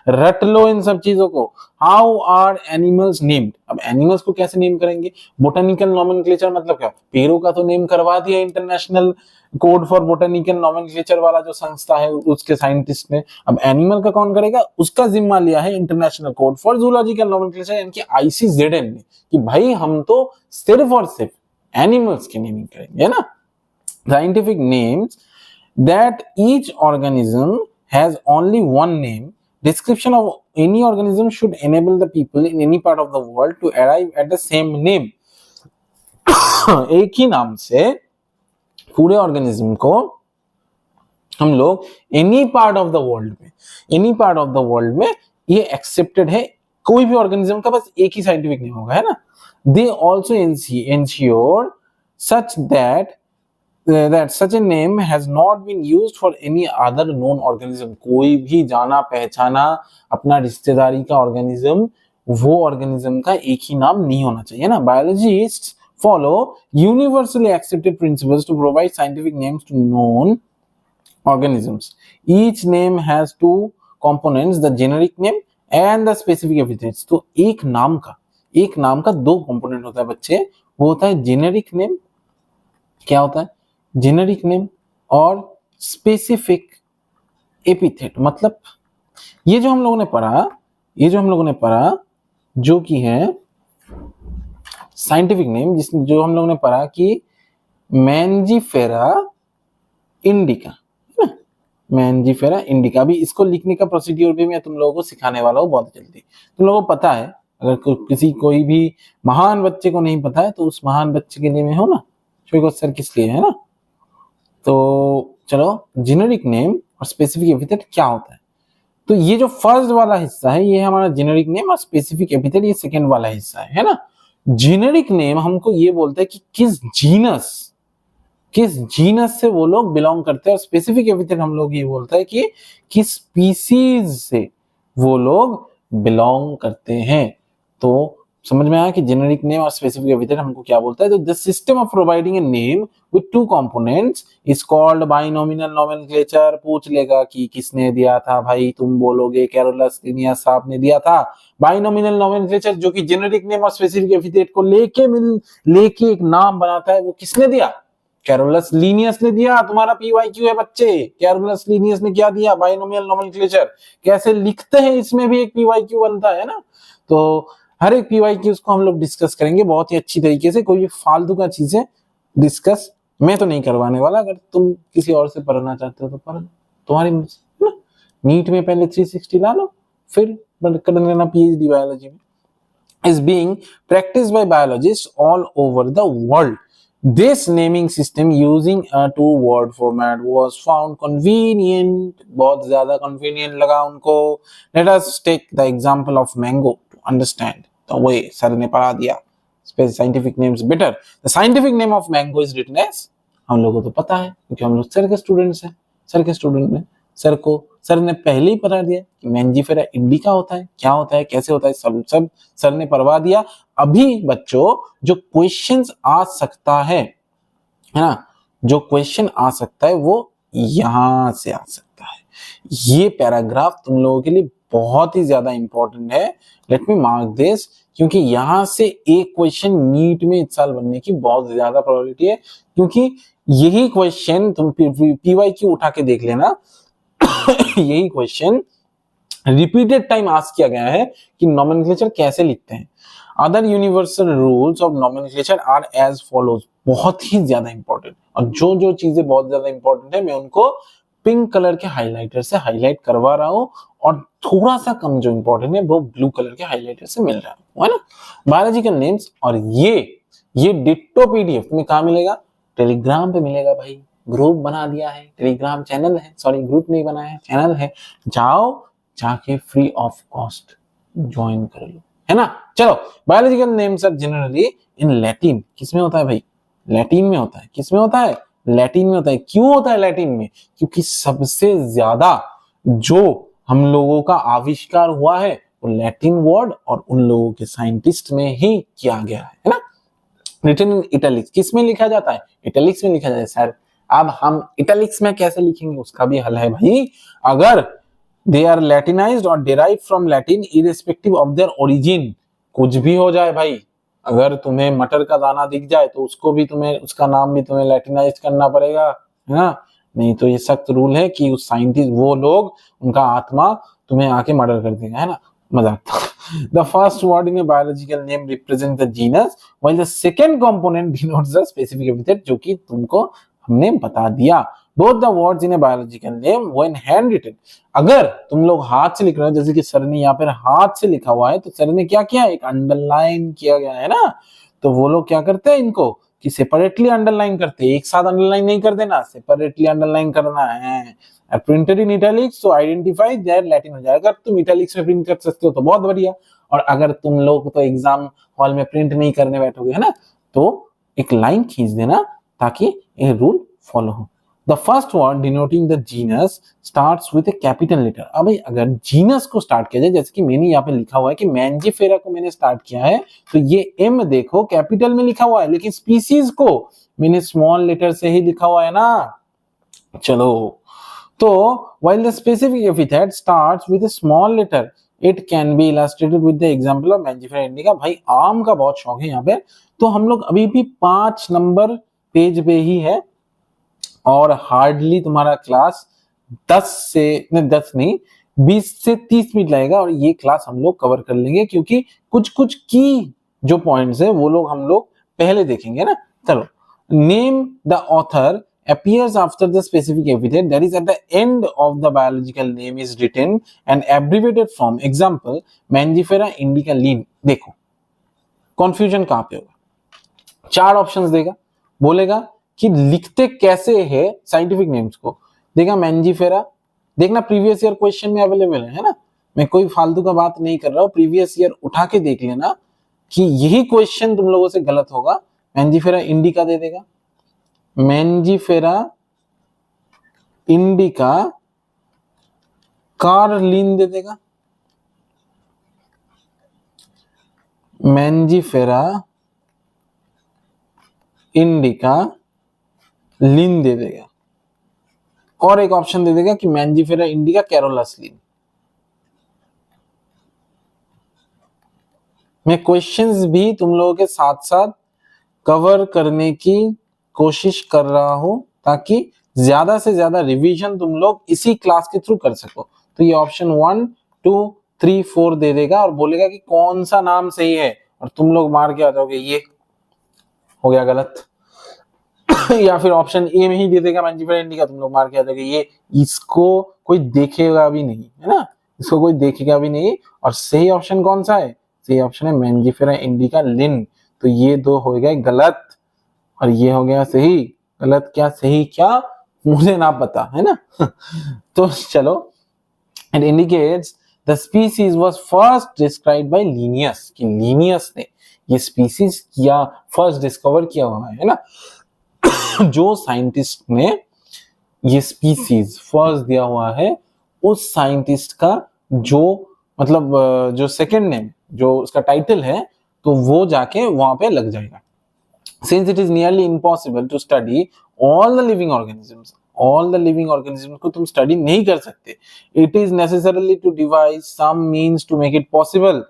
[SPEAKER 1] रट लो इन सब चीजों को। हाउ आर एनिमल्स नेम्ड, अब एनिमल्स को कैसे नेम करेंगे, बोटेनिकल नोमेनक्लेचर मतलब क्या, पेड़ों का तो नेम करवा दिया international code for botanical nomenclature वाला जो संस्था है उसके साइंटिस्ट ने। अब एनिमल का कौन करेगा, उसका जिम्मा लिया है international code for zoological nomenclature यानी कि आईसीजेडएन ने, कि भाई हम तो सिर्फ और सिर्फ एनिमल्स की नेमिंग करेंगे, है ना। Scientific names that each organism has only one name. Description of any organism should enable the people in any part of the world to arrive at the same name। एक ही नाम से पूरे organism को हम लोग any part of the world में ये accepted है। कोई भी ऑर्गेनिज्म का बस एक ही साइंटिफिक नेम होगा, है ना। They also ensure such that such a name has not been used for any other known organism। कोई भी जाना पहचाना अपना रिश्तेदारी का ऑर्गेनिज्म, वो ऑर्गेनिज्म का एक ही नाम नहीं होना चाहिए ना। Biologists follow universally accepted principles to provide scientific names to known organisms। Each name has two components, the generic name and the specific epithets। तो एक नाम का दो कंपोनेंट होता है बच्चे, वो होता है जेनेरिक नेम, क्या होता है जेनेरिक नेम, और स्पेसिफिक एपिथेट। मतलब ये जो हम लोगों ने पढ़ा जो कि है साइंटिफिक नेम, जिसमें जो हम लोगों ने पढ़ा कि मैंजीफेरा इंडिका, मैंजीफेरा इंडिका। अभी इसको लिखने का प्रोसीड्यूर भी मैं तुम लोगों को सिखाने वाला हूँ बहुत जल्दी। तुम लोगों को पता है, अगर कोई भी महान बच्चे को नहीं पता है तो उस महान बच्चे के लिए मैं हूं ना, सर किस लिए, है ना। तो चलो, जेनेरिक नेम और स्पेसिफिक एपिथेट क्या होता है। तो ये जो फर्स्ट वाला हिस्सा है ये हमारा जेनेरिक नेम, और स्पेसिफिक एपिथेट ये सेकंड वाला हिस्सा है ना। जेनेरिक नेम हमको ये बोलता है कि किस जीनस से वो लोग बिलोंग करते हैं, और स्पेसिफिक एपिथेट हम लोग ये बोलता है कि किस स्पीसीज से वो लोग बिलोंग करते हैं। तो समझ में आया कि जेनेरिक नेम और स्पेसिफिक एपिथेट हमको क्या बोलता है। तो the system of providing a name with two components is called binomial nomenclature. पूछ लेगा कि किसने दिया था, भाई तुम बोलोगे कैरोलस लिनियस साहब ने दिया था। बाइनोमिनल नोमेनक्लेचर जो कि जेनेरिक नेम और स्पेसिफिक एपिथेट को लेके एक नाम बनाता है, वो किसने दिया, कैरोलस लिनियस ने दिया। तुम्हारा पीवाईक्यू है बच्चे, कैरोलस लिनियस ने क्या दिया, बाइनोमियल नोमेनक्लेचर। कैसे लिखते हैं इसमें भी एक पीवाईक्यू बनता है ना। तो हर एक PYQs को हम लोग डिस्कस करेंगे बहुत ही अच्छी तरीके से। कोई फालतू का चीजें डिस्कस मैं तो नहीं करवाने वाला। अगर तुम किसी और से पढ़ना चाहते हो तो पढ़ लो, तुम्हारी मर्जी ना। नीट में पहले 360 ला लो, फिर कर लेना PhD बायोलॉजी में। is being practiced by biologists all over the world. This naming system using a two-word format was found convenient. बहुत ज्यादा convenient लगा उनको. Let us take the example of mango to understand the way sir ने पढ़ा दिया. Scientific names better. The scientific name of mango is written as, हम लोगों को तो पता है क्योंकि हम लोग सर के स्टूडेंट्स हैं। सर के स्टूडेंट ने सर ने पहले ही बता दिया कि मैंजीफेरा इंडिका होता है, क्या होता है, कैसे होता है, सब सर ने करवा दिया। अभी बच्चों जो क्वेश्चंस आ सकता है ना, जो क्वेश्चन आ सकता है वो यहां से आ सकता है। ये पैराग्राफ तुम लोगों के लिए बहुत ही ज्यादा इंपॉर्टेंट है। लेट मी मार्क दिस, क्योंकि यहां से एक क्वेश्चन नीट में इस साल बनने की बहुत ज्यादा प्रोबेबिलिटी है, क्योंकि यही क्वेश्चन तुम PYQ उठा के देख लेना यही क्वेश्चन रिपीटेड टाइम आस्क किया गया है कि नॉमेनक्लेचर कैसे लिखते हैं। Other universal rules of nomenclature are as follows, बहुत ही ज्यादा इंपॉर्टेंट। और जो जो चीजें बहुत ज्यादा इंपॉर्टेंट है मैं उनको पिंक कलर के हाइलाइटर से हाईलाइट करवा रहा हूं, और थोड़ा सा कम जो इंपॉर्टेंट है वो ब्लू कलर के हाइलाइटर से मिल रहा है ना। बायोलॉजिकल नेम्स, और ये डिट्टो PDF में कहां मिलेगा? टेलीग्राम पे मिलेगा भाई। ग्रुप बना दिया है, टेलीग्राम चैनल है, सॉरी ग्रुप नहीं बनाया है, चैनल है, जाओ जाके फ्री ऑफ कॉस्ट ज्वाइन कर लो, है ना। चलो, biological names are generally in Latin. किसमें होता है भाई? लैटिन में होता है। किसमें होता है? लैटिन में होता है। क्यों होता है लैटिन में? क्योंकि सबसे ज्यादा जो हम लोगों का आविष्कार हुआ है वो लैटिन वर्ड और उन लोगों के साइंटिस्ट में ही किया गया है ना। रिटन इन इटैलिक्स, किस में लिखा जाता है? इटैलिक्स में लिखा जाता है सर। अब हम इटैलिक्स में कैसे लिखेंगे उसका भी हल है भाई। अगर दे आर लैटिनाइज्ड और derive from Latin irrespective of their origin, कुछ भी हो जाए भाई, अगर तुम्हें मटर का दाना दिख जाए तो उसको भी तुम्हें, उसका नाम भी तुम्हें लैटिनाइज करना पड़ेगा, है ना। नहीं तो ये सख्त रूल है कि उस साइंटिस्ट, वो लोग, उनका आत्मा तुम्हें आके मर्डर कर देगा, है ना। मजाक था। The first word in a biological name represents the genus, while the second component denotes the specific epithet, जो कि तुमको हमने बता दिया। Both the words in a biological name when handwritten, अगर तुम लोग हाथ से लिख रहे हो, जैसे कि सर ने यहाँ पर हाथ से लिखा हुआ है, तो सर ने क्या किया? एक अंडरलाइन किया गया है ना। तो वो लोग क्या करते हैं इनको कि सेपरेटली अंडरलाइन करते हैं, एक साथ अंडरलाइन नहीं कर देना, सेपरेटली अंडरलाइन करना है। प्रिंटेड इन इटैलिक्स तो आइडेंटिफाई देयर लैटिन हो जाएगा। अगर तुम इटैलिक्स में प्रिंट कर सकते हो तो बहुत बढ़िया, और अगर तुम लोग तो एग्जाम हॉल में प्रिंट नहीं करने बैठोगे, है ना, तो एक लाइन खींच देना ताकि ये रूल फॉलो हो। The first word denoting the genus starts with a capital letter. अब अगर जीनस को स्टार्ट किया जाए, जैसे कि मैंने यहाँ पे लिखा हुआ है कि मैंजीफेरा को मैंने स्टार्ट किया है, तो ये M देखो कैपिटल में लिखा हुआ है, लेकिन स्पीसीज को मैंने स्मॉल लेटर से ही लिखा हुआ है ना। चलो, तो while the specific epithet starts with a small letter, it can be illustrated with the example of Mangifera indica। भाई आम का बहुत शौक है यहाँ पे, तो हम लोग अभी भी 5 नंबर पेज पे ही है, और हार्डली तुम्हारा क्लास 10 नहीं 20 से 30 मिनट लगेगा, और ये क्लास हम लोग कवर कर लेंगे, क्योंकि कुछ कुछ की जो पॉइंट्स है वो लोग हम लोग पहले देखेंगे ना। चलो, name the author appears after the specific epithet, that is at the end of the biological name is written and abbreviated from, example Mangifera indica lean। देखो कंफ्यूजन कहां पे होगा? 4 ऑप्शंस देगा, बोलेगा कि लिखते कैसे है साइंटिफिक नेम्स को, देगा मैंजीफेरा। देखना प्रीवियस ईयर क्वेश्चन में अवेलेबल है ना, मैं कोई फालतू का बात नहीं कर रहा हूं, प्रीवियस ईयर उठा के देख लेना कि यही क्वेश्चन तुम लोगों से गलत होगा। मैंजीफेरा इंडिका दे देगा, मैंजीफेरा इंडिका कार्लिन दे देगा, मैंजीफेरा इंडिका लिन दे देगा, और एक ऑप्शन दे देगा कि मैंजीफेरा इंडिका कैरोलस लिन। मैं क्वेश्चंस भी तुम लोगों के साथ साथ कवर करने की कोशिश कर रहा हूं, ताकि ज्यादा से ज्यादा रिवीजन तुम लोग इसी क्लास के थ्रू कर सको। तो ये ऑप्शन 1, 2, 3 4 दे देगा और बोलेगा कि कौन सा नाम सही है, और तुम लोग मार के आ जाओगे ये हो गया गलत। या फिर ऑप्शन ए में ही दे देगा मैंजिफेरा इंडिका, तुम लोग मार के आ जाओगे ये, इसको कोई देखेगा भी नहीं, है ना, इसको कोई देखेगा भी नहीं। और सही ऑप्शन कौन सा है? सही ऑप्शन है मैंजिफेरा इंडिका लिन। तो ये दो हो गए गलत और ये हो गया सही। गलत क्या सही क्या मुझे ना पता, है ना। तो चलो, it indicates the species was first described by Linnaeus, कि लिनियस ने ये स्पीसीज किया फर्स्ट डिस्कवर किया हुआ है ना। जो साइंटिस्ट ने ये स्पीसीज फर्स्ट दिया हुआ है, उस साइंटिस्ट का जो मतलब जो सेकंड नेम, जो उसका टाइटल है, तो वो जाके वहां पे लग जाएगा। Since it is nearly impossible to study all the living organisms, all the living organisms को तुम स्टडी नहीं कर सकते, it is necessarily to devise some means to make it possible।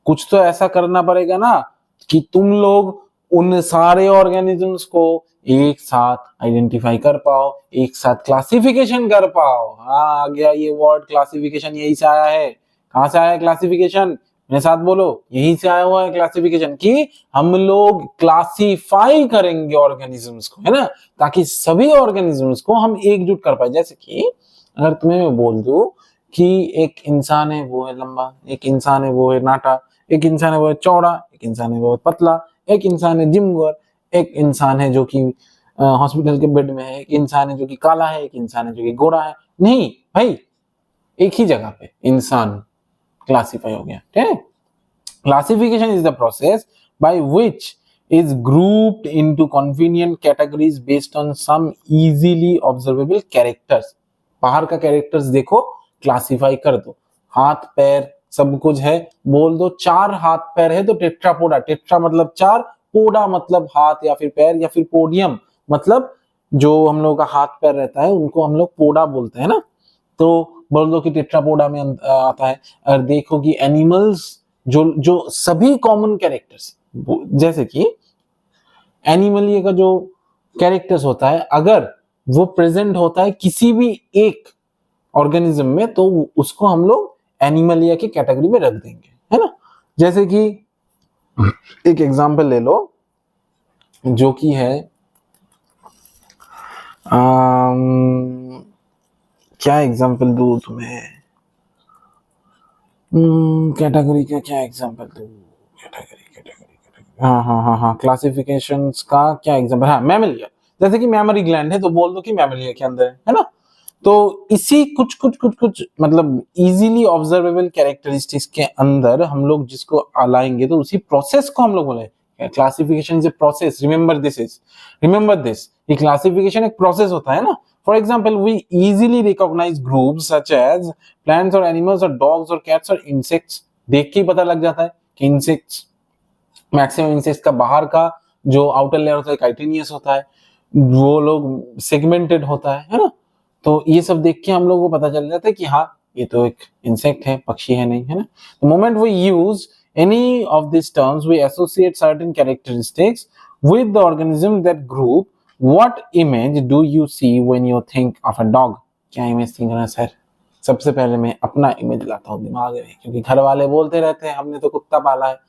[SPEAKER 1] कुछ तो ऐसा करना पड़ेगा ना कि तुम लोग उन सारे ऑर्गेनिजम्स को एक साथ आइडेंटिफाई कर पाओ, एक साथ क्लासिफिकेशन कर पाओ। हाँ, आ गया ये वर्ड क्लासिफिकेशन, यही से आया है। कहां से आया है क्लासिफिकेशन? मेरे साथ बोलो, यही से आया हुआ है क्लासिफिकेशन, कि हम लोग क्लासिफाई करेंगे ऑर्गेनिजम्स को, है ना, ताकि सभी ऑर्गेनिजम्स को हम एकजुट कर पाए। जैसे कि अगर तुम्हें मैं बोल दूं कि एक इंसान है वो है लंबा, एक इंसान है वो है नाटा, एक इंसान है वो है चौड़ा, एक इंसान है वो है पतला, एक इंसान है जिम गोअर, एक इंसान है जो कि हॉस्पिटल के बेड में है, एक इंसान है जो कि काला है, एक इंसान है जो कि गोरा है। नहीं भाई, एक ही जगह पे इंसान क्लासिफाई हो गया, ठीक है। Classification is the process by which is grouped into convenient categories based on some easily observable characters। बाहर का कैरेक्टर्स देखो, क्लासिफाई कर दो। हाथ पैर सब कुछ है, बोल दो 4 हाथ पैर है तो टेट्रापोडा, टेट्रा मतलब 4, पोडा मतलब हाथ या फिर पैर, या फिर पोडियम मतलब जो हम लोग का हाथ पैर रहता है उनको हम लोग पोडा बोलते हैं ना। तो बोल दो कि टेट्रापोडा में आता है। और देखो कि एनिमल्स जो जो सभी कॉमन कैरेक्टर्स, जैसे कि एनिमल का जो कैरेक्टर्स होता है, अगर वो प्रेजेंट होता है किसी भी एक ऑर्गेनिज्म में, तो उसको हम लोग एनिमलिया की कैटेगरी में रख देंगे, है ना। जैसे कि एक एग्जांपल ले लो जो कि है क्या एग्जांपल दूं तुम्हें, कैटेगरी का क्या एग्जांपल दूं, कैटेगरी हाँ क्लासिफिकेशंस का क्या एग्जांपल, हाँ मैमलिया। जैसे कि मैमरी ग्लैंड है तो बोल दो कि मैमलिया के अंदर है ना। तो इसी कुछ मतलब इजीली ऑब्जर्वेबल कैरेक्टरिस्टिक्स के अंदर हम लोग जिसको लाएंगे, तो उसी प्रोसेस को हम लोग बोले classification is a process. Remember this, ये क्लासिफिकेशन एक प्रोसेस होता है ना। For example, we easily recognize groups such as plants और एनिमल्स और डॉग्स और कैट्स और इंसेक्ट्स। देख के ही पता लग जाता है कि इंसेक्ट्स, मैक्सिमम इंसेक्ट्स का बाहर का जो आउटर लेयर होता है काइटिनियस होता है, वो लोग सेगमेंटेड होता है ना। तो ये सब देख के हम लोग को पता चल जाता है कि हाँ ये तो एक इंसेक्ट है, पक्षी है नहीं, है ना। The moment we use any of these terms, we associate certain characteristics with the organism that group. What image do you see when you think of a dog? क्या इमेज थिंक करना sir? सबसे पहले मैं अपना image लाता हूँ दिमाग में, क्योंकि घर वाले बोलते रहते हैं हमने तो कुत्ता पाला है।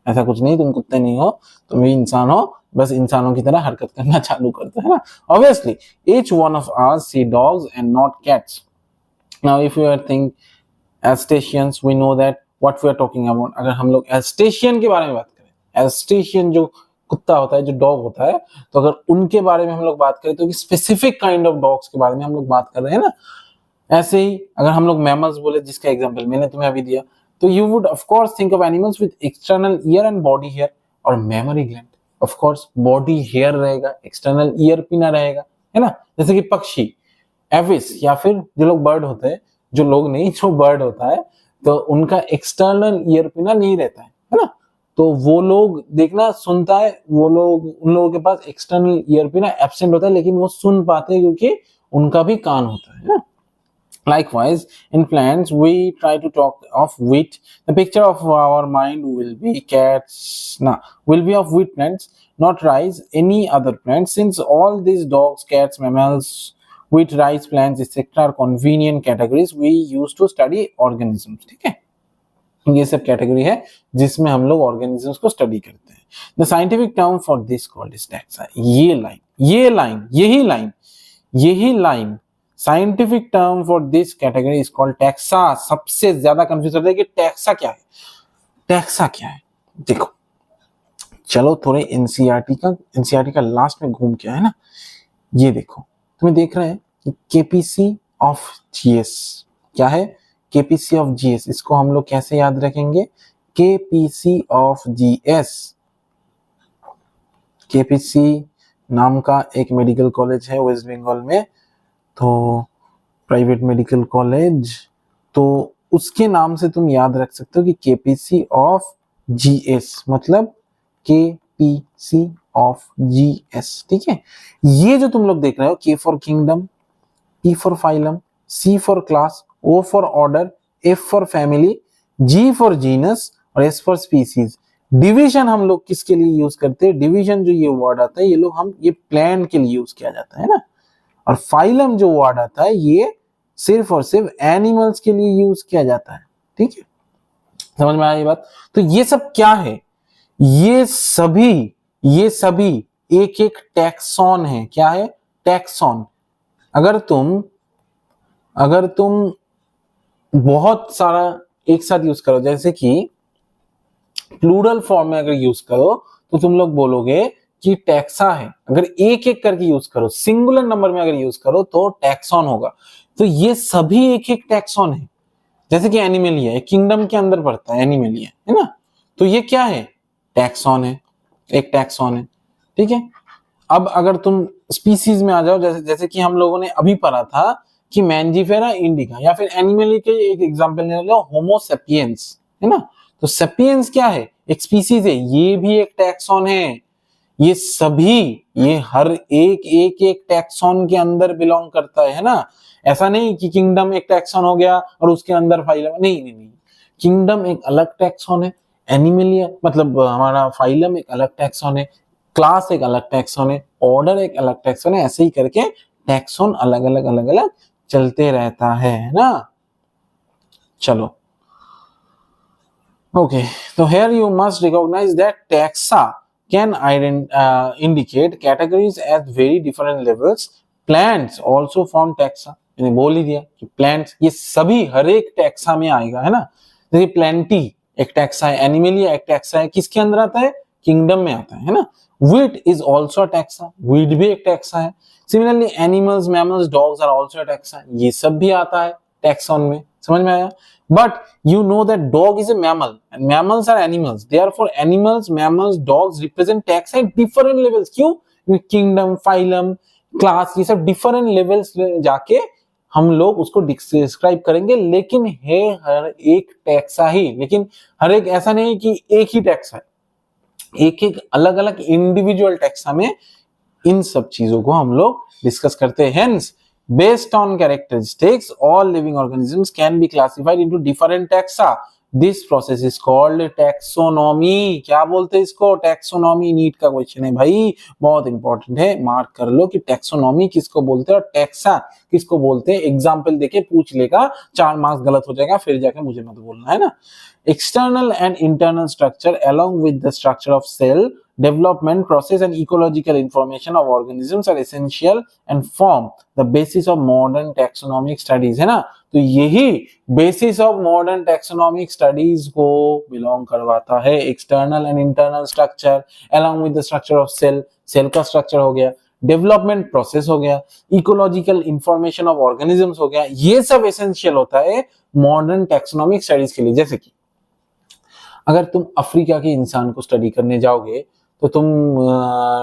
[SPEAKER 1] ऐसा कुछ नहीं, तुम कुत्ते नहीं हो, तुम भी इंसान हो, बस इंसानों की तरह हरकत करना चालू करते हैं ना। Obviously, each one of us see dogs and not cats. Now, if you are think Alsatians, we know that what we are talking about. अगर हम लोग Alsatian के बारे में बात करें, Alsatian जो कुत्ता होता है, जो डॉग होता है, तो अगर उनके बारे में हम लोग बात करें तो स्पेसिफिक काइंड ऑफ डॉग्स के बारे में हम लोग बात कर रहे हैं ना। ऐसे ही अगर हम लोग मैमल्स बोले, जिसका एग्जांपल मैंने तुम्हें अभी दिया, तो you would of course think of animals with external ear and body hair और mammary gland। of course body hair रहेगा, external ear पिना रहेगा, है ना। जैसे कि पक्षी एविस, या फिर जो लोग बर्ड होते हैं, जो लोग नहीं जो बर्ड होता है, तो उनका एक्सटर्नल ईयर पिना नहीं रहता है ना। तो वो लोग देखना सुनता है, वो लोग, उन लोगों के पास एक्सटर्नल ईयर पिना एब्सेंट होता है, लेकिन वो सुन पाते हैं क्योंकि उनका भी कान होता है ना। Likewise, in plants, we try to talk of wheat. The picture of our mind will be of wheat plants, not rice, any other plants. Since all these dogs, cats, mammals, wheat, rice plants, etc. are convenient categories we use to study organisms. ठीक है? ये सब category है जिसमें हम लोग organisms को study करते हैं। The scientific term for this called is taxa. यही line scientific term for this category is called taxa. सबसे ज्यादा कंफ्यूज होता है कि टैक्सा क्या है, टैक्सा क्या है। देखो चलो थोड़े एनसीईआरटी का लास्ट में घूम के है ना, ये देखो तुम्हें देख रहे हैं कि केपीसी ऑफ जीएस क्या है, केपीसी ऑफ जीएस, इसको हम लोग कैसे याद रखेंगे, केपीसी ऑफ जीएस। केपीसी नाम का एक मेडिकल कॉलेज है वेस्ट बंगाल में, तो प्राइवेट मेडिकल कॉलेज, तो उसके नाम से तुम याद रख सकते हो कि केपीसी ऑफ जीएस मतलब केपीसी ऑफ जीएस। ठीक है, ये जो तुम लोग देख रहे हो, K for kingdom, P for phylum, C for class, O for order, F for family, G for genus और एस फॉर स्पीसीज। डिवीजन हम लोग किसके लिए यूज करते हैं, डिवीजन जो ये वर्ड आता है ये प्लांट के लिए यूज किया जाता है ना, और फाइलम जो वर्ड आता है ये सिर्फ और सिर्फ एनिमल्स के लिए यूज किया जाता है। ठीक है, समझ में आया ये बात। तो ये सब क्या है, ये सभी एक एक टैक्सॉन है। क्या है, टैक्सॉन। अगर तुम बहुत सारा एक साथ यूज करो, जैसे कि प्लूरल फॉर्म में अगर यूज करो तो तुम लोग बोलोगे कि टैक्सा है। अगर एक एक करके यूज करो, सिंगुलर नंबर में अगर यूज करो तो टैक्सॉन होगा। तो ये सभी एक एक टैक्सॉन है। जैसे कि एनिमलिया है, किंगडम के अंदर पड़ता है एनिमलिया, है ना, तो ये क्या है, टैक्सॉन है, एक टैक्सॉन है। ठीक है, अब अगर तुम स्पीसीज में आ जाओ, जैसे कि हम लोगों ने अभी पढ़ा था कि मैंजीफेरा इंडिका, या फिर एनिमल के एक एग्जांपल ले लो होमो सेपियंस, है ना, तो सेपियंस क्या है, एक स्पीसीज है, ये भी एक टैक्सॉन है। ये सभी, ये हर एक टैक्सॉन के अंदर बिलोंग करता है ना। ऐसा नहीं कि किंगडम एक टैक्सॉन हो गया और उसके अंदर फाइलम, नहीं, किंगडम एक अलग टैक्सॉन है, एनिमलिया मतलब हमारा फाइलम एक अलग टैक्सॉन है, क्लास एक अलग टैक्सॉन है, ऑर्डर एक अलग टैक्सॉन है। ऐसे ही करके टैक्सॉन अलग अलग चलते रहता है ना। चलो ओके, तो here you must recognize that taxa can indicate categories at very different levels. Plants also form taxa. मैंने बोल ही दिया कि plants ये सभी हर एक टैक्सा में आएगा, है ना। जैसे प्लेंटी एक टैक्सा है, एनिमलिया एक टैक्सा है, किसके अंदर आता है, किंगडम में आता है ना। Wheat is also taxa, wheat भी एक टैक्सा है। Similarly animals, mammals, dogs are also taxa, ये सब भी आता है टैक्सॉन में। समझ में आया। But you know that dog is a mammal and mammals are animals. Therefore, animals, mammals, dogs represent taxa at different levels. क्यों? Kingdom, phylum, class, ये सब different levels जाके हम लोग उसको डिस्क्राइब करेंगे, लेकिन है हर एक टैक्सा ही। लेकिन हर एक ऐसा नहीं कि एक ही टैक्सा है, एक एक अलग अलग इंडिविजुअल टैक्सा में इन सब चीजों को हम लोग डिस्कस करते हैं। Hence, based on characteristics, all living organisms can be classified into different taxa. This process is called taxonomy. क्या बोलते हैं इसको, टैक्सोनॉमी। नीट का क्वेश्चन है भाई, बहुत इंपॉर्टेंट है, मार्क कर लो कि टैक्सोनॉमी किसको बोलते हैं और टैक्सा किसको बोलते हैं। एग्जाम्पल देके पूछ लेगा, 4 मार्क्स गलत हो जाएगा, फिर जाके मुझे मत बोलना, है ना। External and internal structure along with the structure of cell development process and ecological information of organisms are essential and form the basis of modern taxonomic studies, है ना। तो यही basis of modern taxonomic studies को belong करवाता है। external and internal structure along with the structure of cell, cell का structure हो गया, डेवलपमेंट प्रोसेस हो गया, इकोलॉजिकल इंफॉर्मेशन ऑफ ऑर्गेनिजम्स हो गया, ये सब एसेंशियल होता है मॉडर्न टैक्सोनॉमिक स्टडीज के लिए। जैसे कि अगर तुम अफ्रीका के इंसान को स्टडी करने जाओगे तो तुम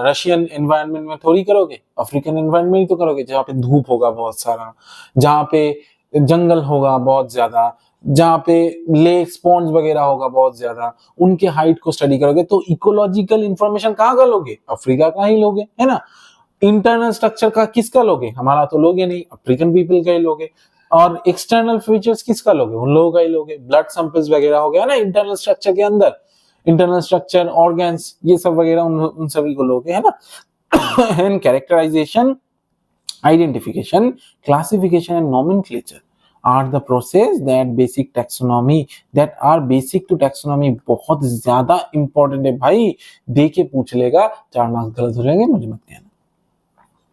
[SPEAKER 1] रशियन एनवायरनमेंट में थोड़ी करोगे, अफ्रीकन एनवायरनमेंट ही तो करोगे, जहाँ पे धूप होगा बहुत सारा, जहाँ पे जंगल होगा बहुत ज्यादा, जहाँ पे लेक स्पॉन्ज वगैरह होगा बहुत ज्यादा, उनके हाइट को स्टडी करोगे तो इकोलॉजिकल इंफॉर्मेशन कहाँ का लोगे, अफ्रीका का ही लोगे, है ना। इंटरनल स्ट्रक्चर का किसका लोगे, हमारा तो लोगे नहीं, अफ्रीकन पीपल का ही लोगे। और एक्सटर्नल फीचर्स किसका लोगे, उन लोगों का ही लोगे। ब्लड सैंपल्स वगैरह हो गया ना इंटरनल स्ट्रक्चर के अंदर, इंटरनल स्ट्रक्चर, ऑर्गन्स, ये सब वगैरह उन सभी को लोगे, है ना। And characterization, identification, classification and nomenclature are the process that basic taxonomy that are basic to taxonomy. बहुत ज्यादा इंपॉर्टेंट है भाई, दे के पूछ लेगा, 4 मार्क्स गलत हो जाएंगे, मुझे मत कहना।